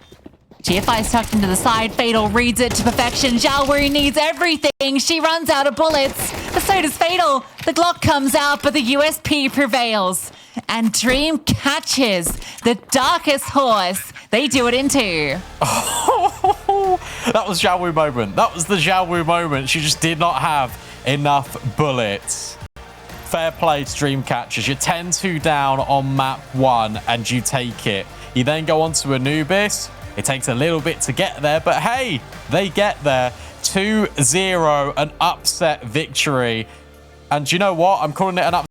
GFI's tucked into the side. Fatal reads it to perfection. Zhao Wu needs everything. She runs out of bullets. But so does Fatal. The Glock comes out, but the USP prevails. And Dream catches the darkest horse. They do it in 2. That was Zhao Wu moment. That was the Zhao Wu moment. She just did not have enough bullets. Fair play to Dreamcatchers. You're 10-2 down on map 1 and you take it. You then go on to Anubis. It takes a little bit to get there, but hey, they get there. 2-0, an upset victory. And do you know what? I'm calling it an upset